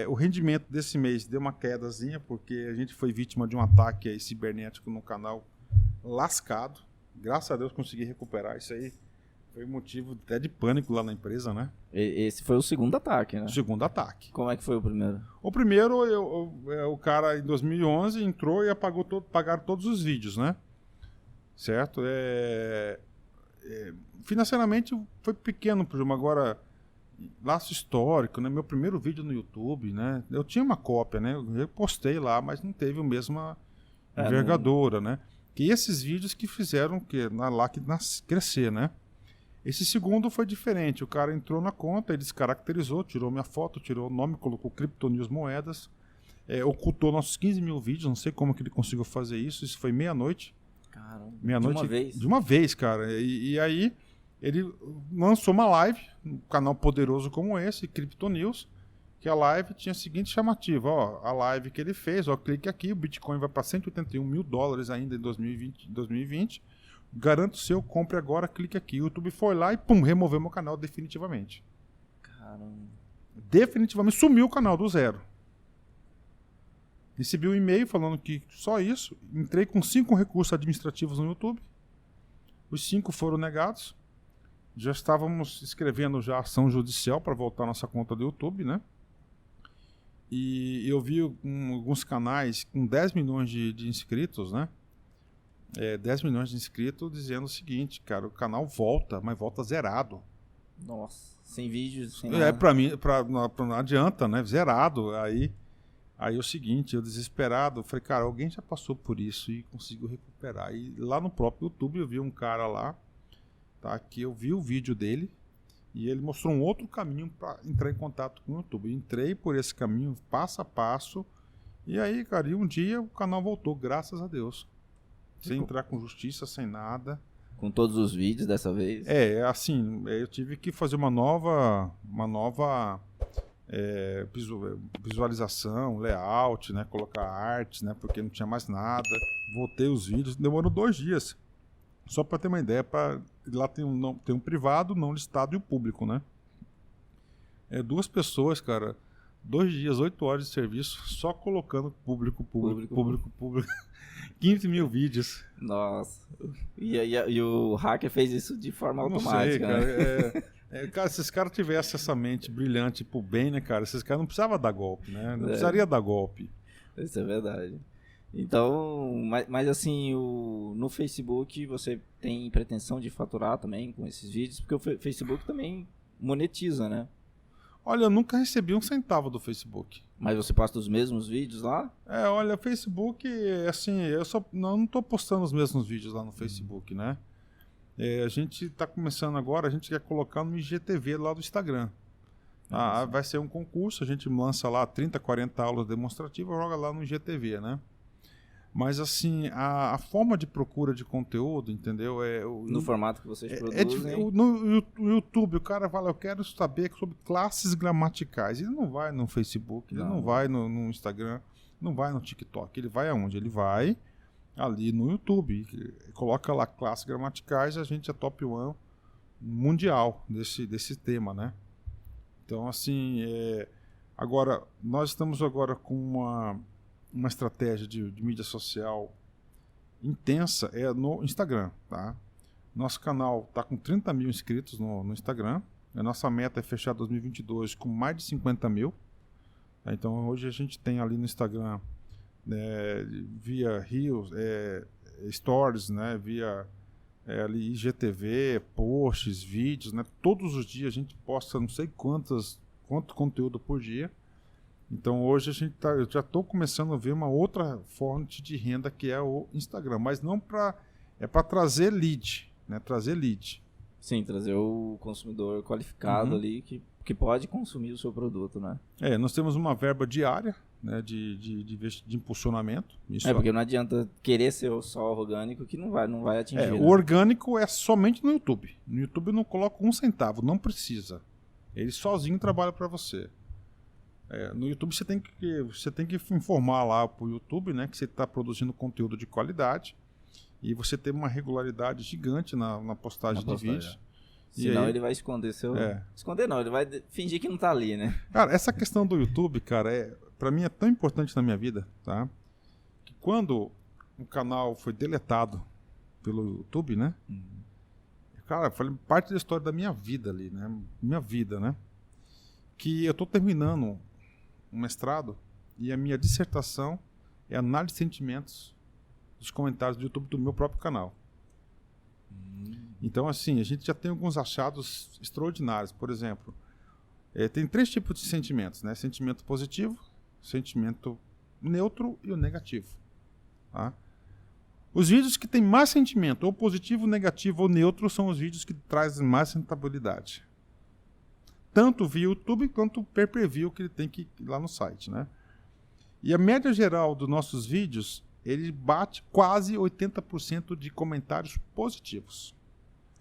O rendimento desse mês deu uma quedazinha, porque a gente foi vítima de um ataque aí cibernético no canal lascado. Graças a Deus consegui recuperar isso aí. Foi motivo até de pânico lá na empresa, né? Esse foi o segundo ataque, né? O segundo ataque. Como é que foi o primeiro? O primeiro, o cara em 2011 entrou e pagaram todos os vídeos, né? Certo? Financeiramente foi pequeno, por exemplo, agora, laço histórico, né? Meu primeiro vídeo no YouTube, né? Eu tinha uma cópia, né? Eu postei lá, mas não teve a mesma envergadura, né? E esses vídeos que fizeram crescer, né? Esse segundo foi diferente. O cara entrou na conta, ele descaracterizou, tirou minha foto, tirou o nome, colocou Kryptonews Moedas, ocultou nossos 15 mil vídeos, não sei como que ele conseguiu fazer isso. Isso foi meia-noite. Caramba, meia-noite, de uma vez? De uma vez, cara. E aí ele lançou uma live, um canal poderoso como esse, Kryptonews, que a live tinha a seguinte chamativa, ó, a live que ele fez, ó, clique aqui, o Bitcoin vai para 181 mil dólares ainda em 2020, garanto o seu, compre agora, clique aqui. O YouTube foi lá e pum, removeu meu canal definitivamente. Caramba. Definitivamente sumiu o canal do zero. Recebi um e-mail falando que só isso. Entrei com 5 recursos administrativos no YouTube. Os 5 foram negados. Já estávamos escrevendo já ação judicial para voltar à nossa conta do YouTube, né? E eu vi alguns canais com 10 milhões de inscritos, né? 10 milhões de inscritos dizendo o seguinte, cara, o canal volta, mas volta zerado. Nossa, sem vídeos, sem nada. Pra mim, não adianta, né? Zerado. Aí é o seguinte, eu desesperado, falei, cara, alguém já passou por isso e conseguiu recuperar. E lá no próprio YouTube eu vi um cara lá, tá? Que eu vi o vídeo dele e ele mostrou um outro caminho para entrar em contato com o YouTube. Eu entrei por esse caminho, passo a passo, e aí, cara, e um dia o canal voltou, graças a Deus. Sem entrar com justiça, sem nada. Com todos os vídeos dessa vez? Assim, eu tive que fazer uma nova visualização, layout, né? Colocar artes, né? Porque não tinha mais nada. Voltei os vídeos, demorou 2 dias. Só para ter uma ideia, lá tem um privado, não listado e o público, né? 2 pessoas, cara, 2 dias, 8 horas de serviço, só colocando público. 15 mil vídeos. Nossa. E o hacker fez isso de forma automática. Não sei, cara. Né? Cara, se esses caras tivessem essa mente brilhante pro bem, né, cara? Esses caras não precisavam dar golpe, né? Não precisaria dar golpe. Isso é verdade. Então, mas assim, no Facebook você tem pretensão de faturar também com esses vídeos? Porque o Facebook também monetiza, né? Olha, eu nunca recebi um centavo do Facebook. Mas você posta os mesmos vídeos lá? Olha, o Facebook, assim, eu não tô postando os mesmos vídeos lá no Facebook, né? A gente tá começando agora, a gente quer colocar no IGTV lá do Instagram. Vai ser um concurso, a gente lança lá 30, 40 aulas demonstrativas, joga lá no IGTV, né? Mas assim, a forma de procura de conteúdo, entendeu? No formato que vocês produzem. No YouTube, o cara fala, eu quero saber sobre classes gramaticais. Ele não vai no Facebook, ele não vai no Instagram, não vai no TikTok. Ele vai aonde? Ele vai ali no YouTube. Coloca lá classes gramaticais, a gente é top 1 mundial desse tema, né? Então, assim, agora, nós estamos agora com uma estratégia de mídia social intensa no Instagram, tá? Nosso canal está com 30 mil inscritos no Instagram. A nossa meta é fechar 2022 com mais de 50 mil. Tá? Então hoje a gente tem ali no Instagram via Reels, Stories, né? Via ali IGTV, posts, vídeos, né? Todos os dias a gente posta não sei quanto conteúdo por dia. Então hoje eu já estou começando a ver uma outra fonte de renda que é o Instagram, mas não para trazer lead, né? Trazer lead. Sim, trazer o consumidor qualificado ali que pode consumir o seu produto, né? Nós temos uma verba diária, né, de impulsionamento. Isso porque não adianta querer ser só orgânico que não vai atingir. O orgânico é somente no YouTube. No YouTube eu não coloco um centavo, não precisa. Ele sozinho trabalha para você. No YouTube você tem que informar lá pro YouTube, né, que você está produzindo conteúdo de qualidade e você tem uma regularidade gigante na postagem de vídeo. Senão ele vai esconder seu... Esconder não, ele vai fingir que não tá ali, né? Cara, essa questão do YouTube, cara, pra mim é tão importante na minha vida, tá? Que quando o canal foi deletado pelo YouTube, né? cara, falei parte da história da minha vida ali, né? Minha vida, né? Que eu estou terminando um mestrado e a minha dissertação é análise de sentimentos dos comentários do YouTube do meu próprio canal. Então, assim, a gente já tem alguns achados extraordinários. Por exemplo, tem 3 tipos de sentimentos, né? Sentimento positivo, sentimento neutro e o negativo. Tá? Os vídeos que têm mais sentimento, ou positivo, negativo ou neutro, são os vídeos que trazem mais rentabilidade. Tanto via YouTube quanto o pay-per-view que ele tem que ir lá no site, né? E a média geral dos nossos vídeos, ele bate quase 80% de comentários positivos.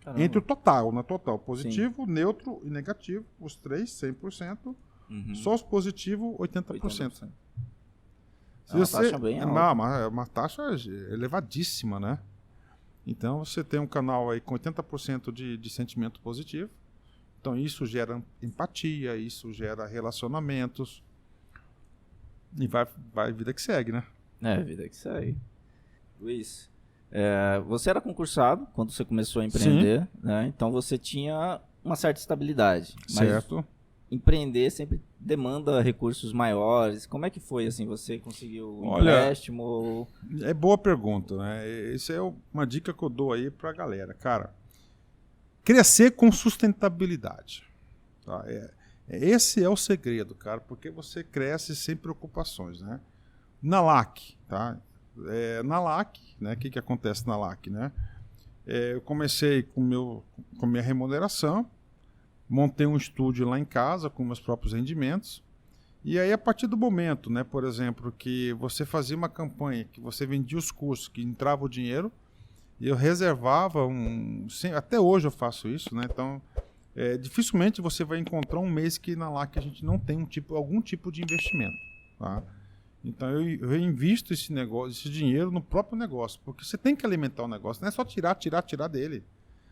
Caramba. Entre o total, na total. Positivo, sim, neutro e negativo, os 3, 100%. Só os positivos, 80%. É uma taxa bem alta. É uma taxa elevadíssima, né? Então, você tem um canal aí com 80% de sentimento positivo. Então, isso gera empatia, isso gera relacionamentos. E vai vida que segue, né? Vida que segue. Luiz, você era concursado quando você começou a empreender, né? Então você tinha uma certa estabilidade. Certo. Mas empreender sempre demanda recursos maiores. Como é que foi, assim? Você conseguiu empréstimo? É boa pergunta, né? Essa é uma dica que eu dou aí pra galera. Cara, crescer com sustentabilidade. Tá? Esse é o segredo, cara, porque você cresce sem preocupações, né? Na LAC, tá? Na LAC, né? O que acontece na LAC, né? Eu comecei com minha remuneração, montei um estúdio lá em casa com meus próprios rendimentos, e aí a partir do momento, né, por exemplo, que você fazia uma campanha, que você vendia os cursos, que entrava o dinheiro, e eu reservava até hoje eu faço isso, né? Então, dificilmente você vai encontrar um mês que na LAC a gente não tem algum tipo de investimento, tá? Então eu invisto esse dinheiro no próprio negócio, porque você tem que alimentar o negócio, não é só tirar dele.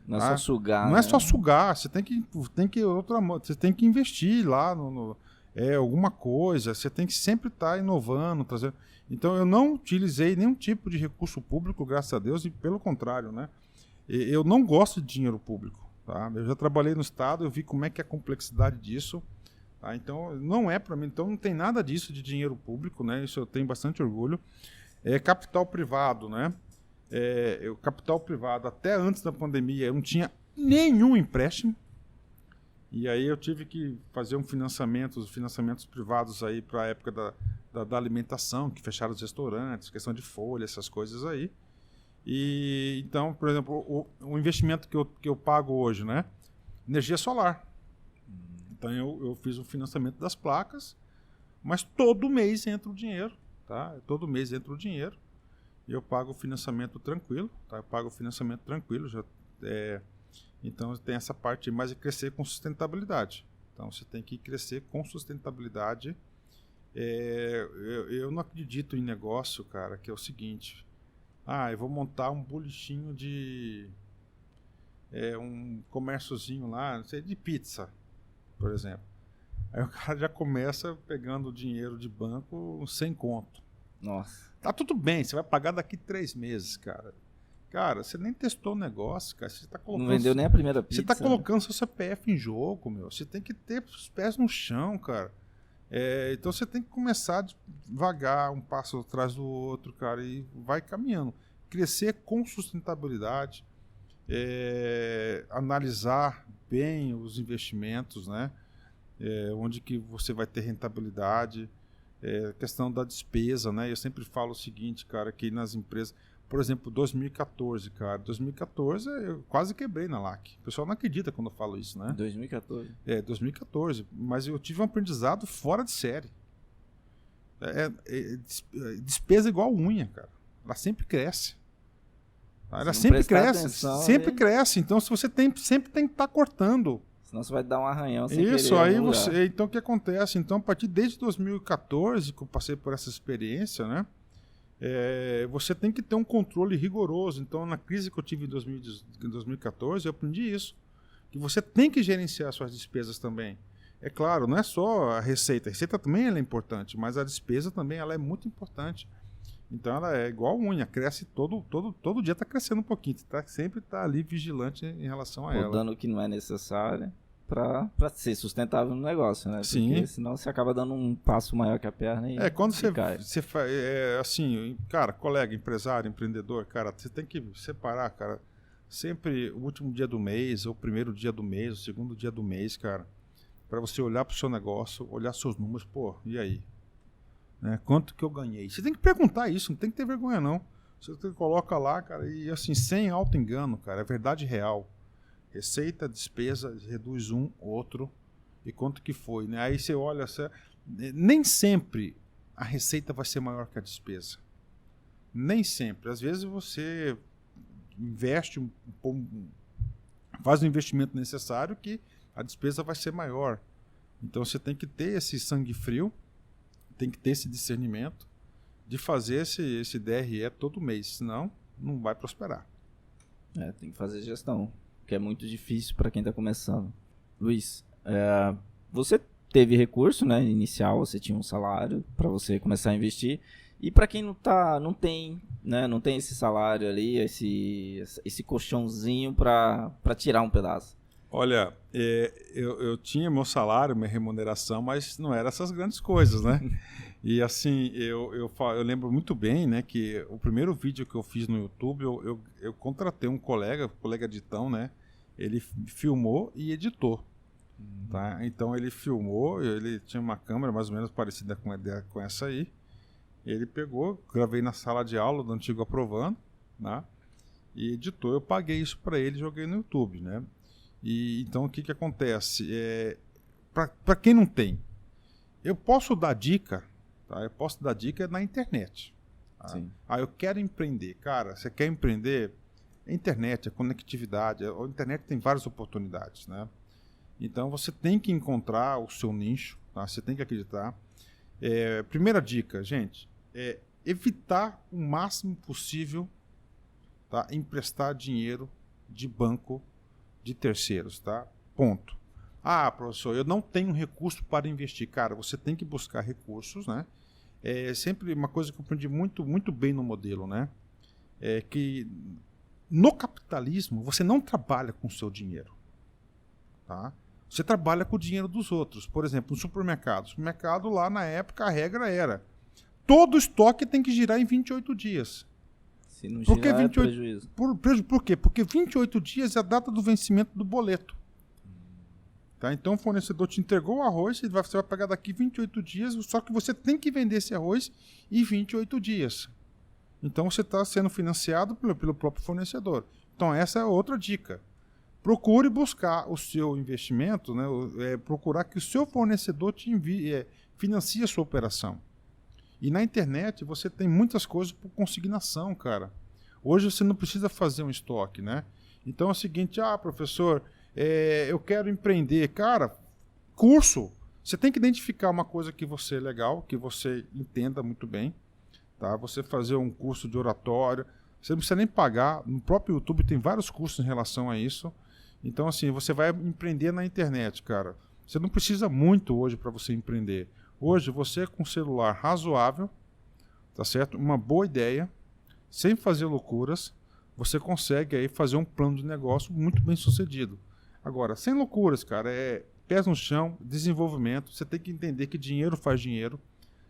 Não é só sugar. Não né? é só sugar, você tem que investir lá alguma coisa, você tem que sempre estar inovando, trazendo. Então eu não utilizei nenhum tipo de recurso público, graças a Deus, e pelo contrário, né? Eu não gosto de dinheiro público, tá? Eu já trabalhei no Estado, eu vi como é que é a complexidade disso. Tá? Então, não é para mim. Então, não tem nada disso de dinheiro público, né? Isso eu tenho bastante orgulho. Capital privado, né? O capital privado, até antes da pandemia, eu não tinha nenhum empréstimo. E aí eu tive que fazer os financiamentos privados aí para a época da alimentação, que fecharam os restaurantes, questão de folha, essas coisas aí. E então, por exemplo, o investimento que eu pago hoje, né? Energia solar. Então eu fiz o financiamento das placas, mas todo mês entra o dinheiro, tá? Todo mês entra o dinheiro e eu pago o financiamento tranquilo, tá? Eu pago o financiamento tranquilo, então tem essa parte, mas é crescer com sustentabilidade. Então você tem que crescer com sustentabilidade. Eu não acredito em negócio, cara, que é o seguinte: eu vou montar um bolichinho um comérciozinho lá, não sei, de pizza, por exemplo. Aí o cara já começa pegando o dinheiro de banco sem conto. Nossa. Tá tudo bem, você vai pagar daqui 3 meses, cara. Cara, você nem testou o negócio, cara. Você tá colocando, não vendeu nem a primeira pizza. Você tá colocando seu CPF em jogo, meu. Você tem que ter os pés no chão, cara. Então você tem que começar devagar, um passo atrás do outro, cara, e vai caminhando. Crescer com sustentabilidade, analisar bem os investimentos, né? Onde que você vai ter rentabilidade, questão da despesa, né? Eu sempre falo o seguinte, cara, que nas empresas, por exemplo, 2014, cara, 2014 eu quase quebrei na LAC. O pessoal não acredita quando eu falo isso, né? 2014? 2014, mas eu tive um aprendizado fora de série. Despesa igual unha, cara. Ela sempre cresce. Ela sempre cresce, atenção, sempre cresce. Então, se você sempre tem que estar cortando. Senão você vai dar um arranhão sem isso, querer. Aí você. Então, o que acontece? Então, a partir desde 2014, que eu passei por essa experiência, né? Você tem que ter um controle rigoroso. Então, na crise que eu tive em 2014, eu aprendi isso. Que você tem que gerenciar suas despesas também. É claro, não é só a receita. A receita também ela é importante, mas a despesa também ela é muito importante. Então ela é igual unha, cresce todo dia, está crescendo um pouquinho, sempre tá ali vigilante em relação a ela. Dando o que não é necessário para ser sustentável no negócio, né? Sim. Porque senão você acaba dando um passo maior que a perna e quando você cai. faz, assim, cara, colega, empresário, empreendedor, cara, você tem que separar, cara, sempre o último dia do mês, ou o primeiro dia do mês, o segundo dia do mês, cara, para você olhar para o seu negócio, olhar seus números, pô, e aí? Né? Quanto que eu ganhei? Você tem que perguntar isso, não tem que ter vergonha não. Você coloca lá, cara, e assim, sem auto-engano, cara, é verdade real. Receita, despesa, reduz um, outro, e quanto que foi, né? Aí você olha, nem sempre a receita vai ser maior que a despesa. Nem sempre. Às vezes você investe, faz o investimento necessário que a despesa vai ser maior. Então você tem que ter esse sangue frio, tem que ter esse discernimento de fazer esse DRE todo mês, senão não vai prosperar. Tem que fazer gestão, que é muito difícil para quem está começando. Luiz, você teve recurso, né, inicial, você tinha um salário para você começar a investir, e para quem não tem esse salário ali, esse colchãozinho para tirar um pedaço. Olha, eu tinha meu salário, minha remuneração, mas não era essas grandes coisas, né? E assim, eu lembro muito bem, né, que o primeiro vídeo que eu fiz no YouTube, eu contratei um colega editão, né? Ele filmou e editou. Tá? Então ele filmou, ele tinha uma câmera mais ou menos parecida com essa aí. Ele pegou, gravei na sala de aula do antigo Aprovando, né? E editou. Eu paguei isso para ele e joguei no YouTube, né? E então o que acontece? Para quem não tem, eu posso dar dica, tá? Eu posso dar dica na internet. Tá? Eu quero empreender. Cara, você quer empreender? A internet, a conectividade, a internet tem várias oportunidades, né? Então você tem que encontrar o seu nicho, tá? Você tem que acreditar. Primeira dica, gente, evitar o máximo possível, tá? Emprestar dinheiro de banco de terceiros, tá? Ponto. Professor, eu não tenho recurso para investir. Cara, você tem que buscar recursos, né? Sempre uma coisa que eu aprendi muito, muito bem no modelo, né? Que no capitalismo você não trabalha com o seu dinheiro, tá? Você trabalha com o dinheiro dos outros. Por exemplo, no supermercado. O supermercado lá na época a regra era todo estoque tem que girar em 28 dias. Se não girar, é prejuízo. Por quê? Porque 28 dias é a data do vencimento do boleto. Tá? Então o fornecedor te entregou o arroz, você vai pagar daqui 28 dias, só que você tem que vender esse arroz em 28 dias. Então você está sendo financiado pelo próprio fornecedor. Então essa é outra dica. Procure buscar o seu investimento, né? Procurar que o seu fornecedor te financie a sua operação. E na internet você tem muitas coisas por consignação, cara. Hoje você não precisa fazer um estoque, né? Então é o seguinte, professor, eu quero empreender. Cara, curso. Você tem que identificar uma coisa que você é legal, que você entenda muito bem. Tá? Você fazer um curso de oratório. Você não precisa nem pagar. No próprio YouTube tem vários cursos em relação a isso. Então, assim, você vai empreender na internet, cara. Você não precisa muito hoje para você empreender. Hoje, você com um celular razoável, tá certo? Uma boa ideia, sem fazer loucuras, você consegue aí fazer um plano de negócio muito bem sucedido. Agora, sem loucuras, cara, pés no chão, desenvolvimento. Você tem que entender que dinheiro faz dinheiro.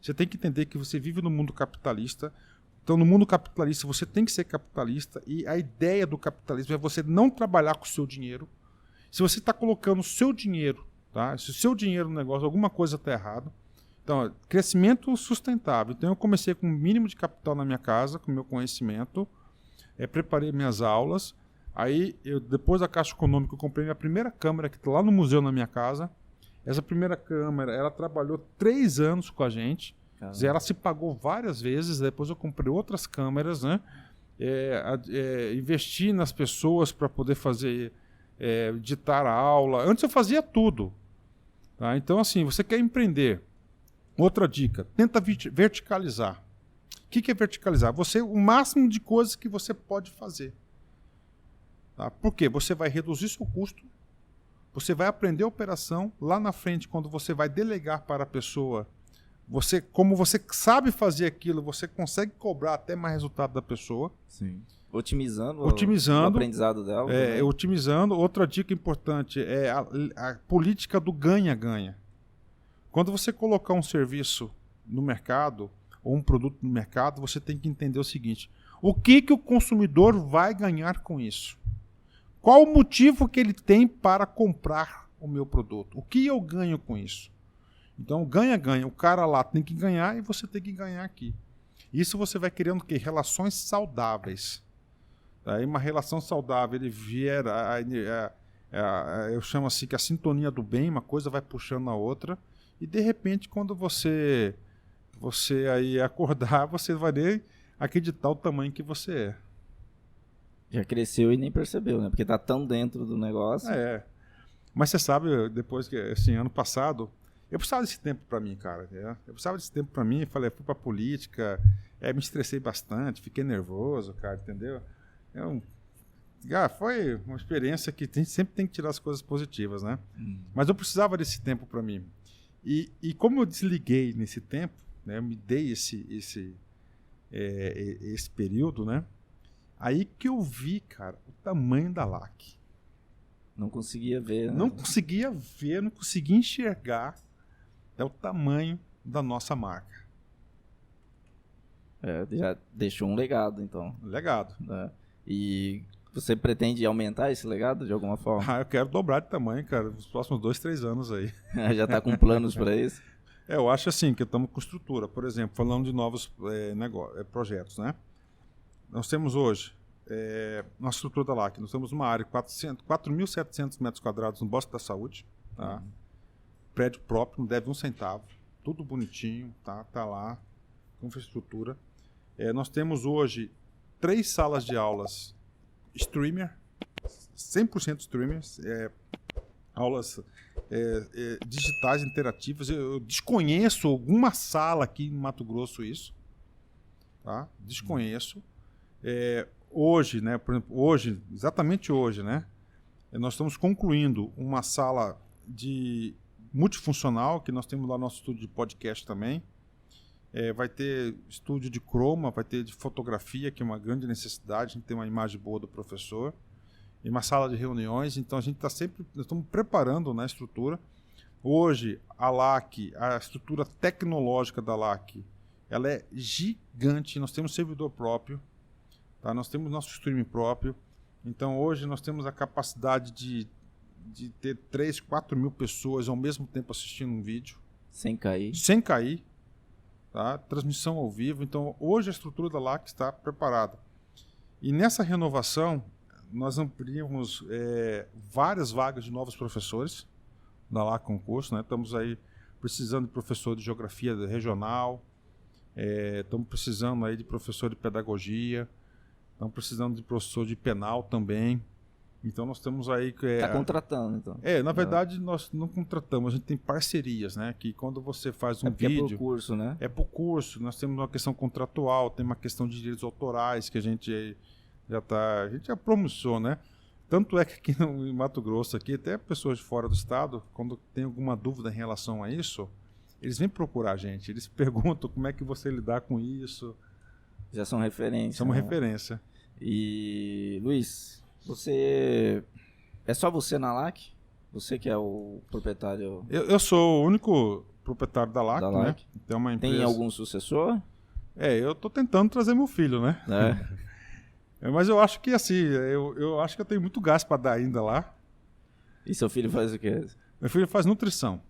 Você tem que entender que você vive no mundo capitalista. Então, no mundo capitalista, você tem que ser capitalista e a ideia do capitalismo é você não trabalhar com o seu dinheiro. Se você está colocando o seu dinheiro, tá? Se o seu dinheiro no negócio, alguma coisa está errado. Então, crescimento sustentável. Então, eu comecei com o mínimo de capital na minha casa, com o meu conhecimento, preparei minhas aulas. Aí, depois da Caixa Econômica, eu comprei minha primeira câmera, que está lá no museu na minha casa. Essa primeira câmera, ela trabalhou 3 anos com a gente. Caramba. Ela se pagou várias vezes, depois eu comprei outras câmeras, né? Investi nas pessoas para poder fazer, editar a aula. Antes eu fazia tudo. Tá? Então, assim, você quer empreender. Outra dica, tenta verticalizar. O que é verticalizar? O máximo de coisas que você pode fazer. Tá? Por quê? Você vai reduzir seu custo, você vai aprender a operação, lá na frente, quando você vai delegar para a pessoa como você sabe fazer aquilo, você consegue cobrar até mais resultado da pessoa. Sim. Otimizando o aprendizado dela. Otimizando. Outra dica importante é a política do ganha-ganha. Quando você colocar um serviço no mercado, ou um produto no mercado, você tem que entender o seguinte: o que o consumidor vai ganhar com isso? Qual o motivo que ele tem para comprar o meu produto? O que eu ganho com isso? Então, ganha-ganha. O cara lá tem que ganhar e você tem que ganhar aqui. Isso você vai criando o quê? Relações saudáveis. Aí uma relação saudável, ele eu chamo assim que a sintonia do bem, uma coisa vai puxando a outra, e de repente quando você aí acordar, você vai nem acreditar o tamanho que você é. Já cresceu e nem percebeu, né? Porque tá tão dentro do negócio. Mas você sabe, depois que, assim, ano passado, eu precisava desse tempo para mim, cara. Eu precisava desse tempo para mim, fui pra política, me estressei bastante, fiquei nervoso, cara, entendeu? Foi uma experiência que a gente sempre tem que tirar as coisas positivas, né? Mas eu precisava desse tempo para mim. E como eu desliguei nesse tempo, né, eu me dei esse período, né? Aí que eu vi, cara, o tamanho da LAC. Não conseguia ver, né? Não conseguia ver, não conseguia enxergar o tamanho da nossa marca. Já deixou um legado, então. Legado. E você pretende aumentar esse legado de alguma forma? Eu quero dobrar de tamanho, cara, nos próximos 2, 3 anos aí. Já está com planos para isso? Eu acho assim, que estamos com estrutura. Por exemplo, falando de novos projetos, né? Nós temos hoje, nossa estrutura da LAC, nós temos uma área de 4.700 metros quadrados no Bosque da Saúde, tá? Prédio próprio, não deve um centavo, tudo bonitinho, tá lá, com infraestrutura. Nós temos hoje 3 salas de aulas streamer, 100% streamers, aulas digitais interativas. Eu desconheço alguma sala aqui em Mato Grosso isso, tá? Desconheço. Hoje, né, por exemplo, exatamente hoje, né, nós estamos concluindo uma sala de multifuncional, que nós temos lá nosso estúdio de podcast também. Vai ter estúdio de croma, vai ter de fotografia, que é uma grande necessidade, a gente tem uma imagem boa do professor, e uma sala de reuniões. Então a gente está sempre, nós estamos preparando, né, a estrutura. Hoje a LAC, a estrutura tecnológica da LAC, ela é gigante. Nós temos servidor próprio, tá? Nós temos nosso streaming próprio. Então hoje nós temos a capacidade de ter 3, 4 mil pessoas ao mesmo tempo assistindo um vídeo. Sem cair. Sem cair. Tá? Transmissão ao vivo. Então, hoje a estrutura da LAC está preparada. E nessa renovação, nós ampliamos várias vagas de novos professores da LAC Concurso, né? Estamos aí precisando de professor de geografia regional, estamos precisando aí de professor de pedagogia, estamos precisando de professor de penal também. Então nós temos aí... Está contratando, então. Na verdade, nós não contratamos, a gente tem parcerias, né? Que quando você faz um vídeo... É por curso, né? É por curso. Nós temos uma questão contratual, tem uma questão de direitos autorais que a gente já pronunciou, né? Tanto é que aqui em Mato Grosso, aqui, até pessoas de fora do estado, quando tem alguma dúvida em relação a isso, eles vêm procurar a gente, eles perguntam como é que você lidar com isso. Já são referência. São uma referência. E, Luiz... É só você na LAC? Você que é o proprietário? Eu sou o único proprietário da LAC, né? Tem uma empresa... Tem algum sucessor? Eu tô tentando trazer meu filho, né? Mas eu acho que assim, eu acho que eu tenho muito gás para dar ainda lá. E seu filho faz o quê? Meu filho faz nutrição.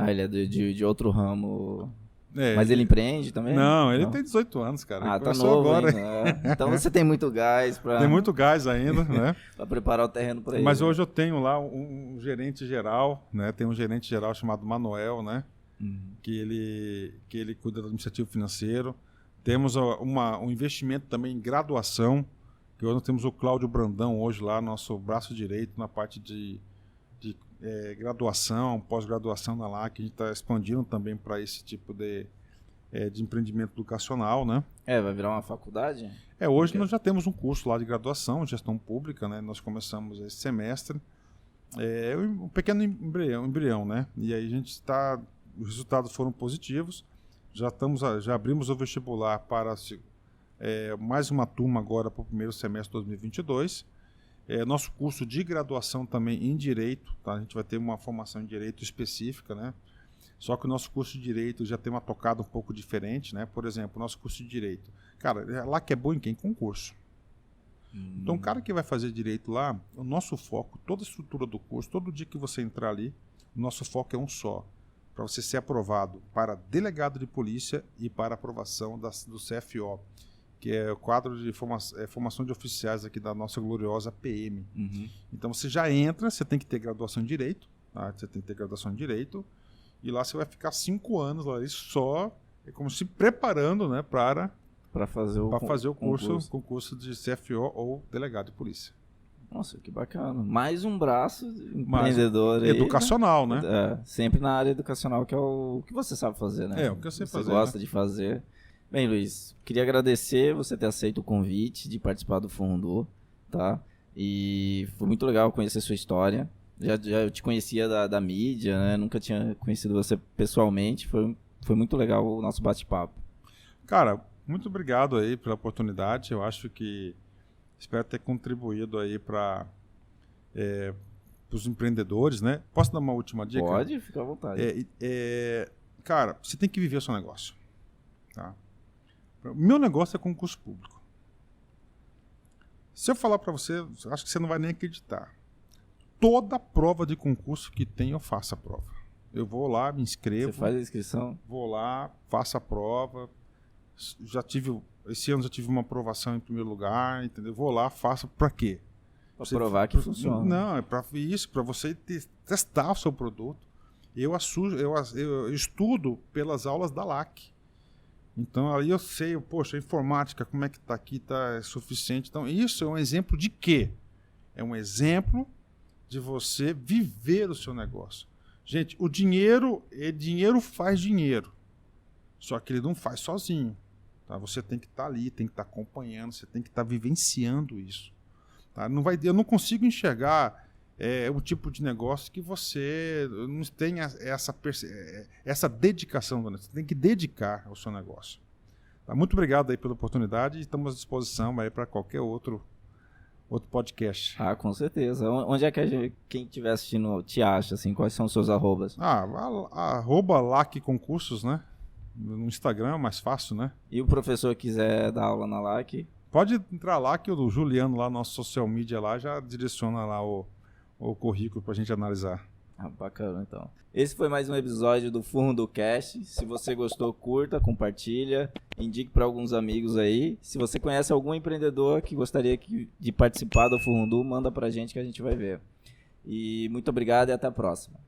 Ele é de outro ramo... Mas ele empreende também? Não, ele tem 18 anos, cara. Tá novo agora. Então você tem muito gás para... Tem muito gás ainda, né? Para preparar o terreno para ele. Mas hoje eu tenho lá um gerente geral, né? Tem um gerente geral chamado Manuel, né? Que ele cuida do administrativo financeiro. Temos um investimento também em graduação, que hoje nós temos o Cláudio Brandão hoje lá, nosso braço direito, na parte de graduação, pós-graduação na LAC, que a gente está expandindo também para esse tipo de empreendimento educacional, né? Vai virar uma faculdade? Hoje nós já temos um curso lá de graduação, gestão pública, né? Nós começamos esse semestre, um pequeno embrião, né? E aí os resultados foram positivos. Já abrimos o vestibular para mais uma turma agora para o primeiro semestre de 2022. Nosso curso de graduação também em Direito, tá? A gente vai ter uma formação em Direito específica, né? Só que o nosso curso de Direito já tem uma tocada um pouco diferente, né? Por exemplo, o nosso curso de Direito. Cara, lá que é bom em quem? Concurso. Então, o cara que vai fazer Direito lá, o nosso foco, toda a estrutura do curso, todo dia que você entrar ali, o nosso foco é um só. Para você ser aprovado para delegado de polícia e para aprovação do CFO, que é o quadro de formação de oficiais aqui da nossa gloriosa PM. Então você já entra, você tem que ter graduação em Direito, tá? Você tem que ter graduação em Direito, e lá você vai ficar 5 anos lá, só como se preparando, né, para fazer o concurso de CFO ou delegado de polícia. Nossa, que bacana. Mais um braço empreendedor aí, educacional, né? Sempre na área educacional, que é o que você sabe fazer, né? O que eu sei fazer. Você gosta, né? de fazer. Bem, Luiz, queria agradecer você ter aceito o convite de participar do Fundo, tá? E foi muito legal conhecer sua história. Já eu te conhecia da mídia, né? Nunca tinha conhecido você pessoalmente. Foi muito legal o nosso bate-papo. Cara, muito obrigado aí pela oportunidade. Eu acho que espero ter contribuído aí para os empreendedores, né? Posso dar uma última dica? Pode, fica à vontade. Cara, você tem que viver o seu negócio, tá? Meu negócio é concurso público. Se eu falar para você, acho que você não vai nem acreditar. Toda prova de concurso que tem, eu faço a prova. Eu vou lá, me inscrevo. Você faz a inscrição? Vou lá, faço a prova. Esse ano já tive uma aprovação em primeiro lugar, entendeu? Vou lá, faço para quê? Para provar que funciona. Não, é para isso, para você testar o seu produto. Eu estudo pelas aulas da LAC. Então, aí eu sei, poxa, a informática, como é que está aqui, é suficiente. Então, isso é um exemplo de quê? É um exemplo de você viver o seu negócio. Gente, o dinheiro faz dinheiro. Só que ele não faz sozinho. Tá? Você tem que estar ali, tem que estar acompanhando, você tem que estar vivenciando isso. Tá? Eu não consigo enxergar um tipo de negócio que você não tenha essa dedicação. Você tem que dedicar ao seu negócio. Tá? Muito obrigado aí pela oportunidade e estamos à disposição aí para qualquer outro podcast. Com certeza. Onde é que quem estiver assistindo te acha? Assim, quais são os seus arrobas? Arroba LAC Concursos, né? No Instagram é mais fácil, né? E o professor quiser dar aula na LAC? Pode entrar lá, que o Juliano lá, nosso social media lá, já direciona lá o currículo pra gente analisar. Bacana, então. Esse foi mais um episódio do Fundo Cast. Se você gostou, curta, compartilha, indique para alguns amigos aí. Se você conhece algum empreendedor que gostaria de participar do Fundo, manda pra gente que a gente vai ver. E muito obrigado e até a próxima.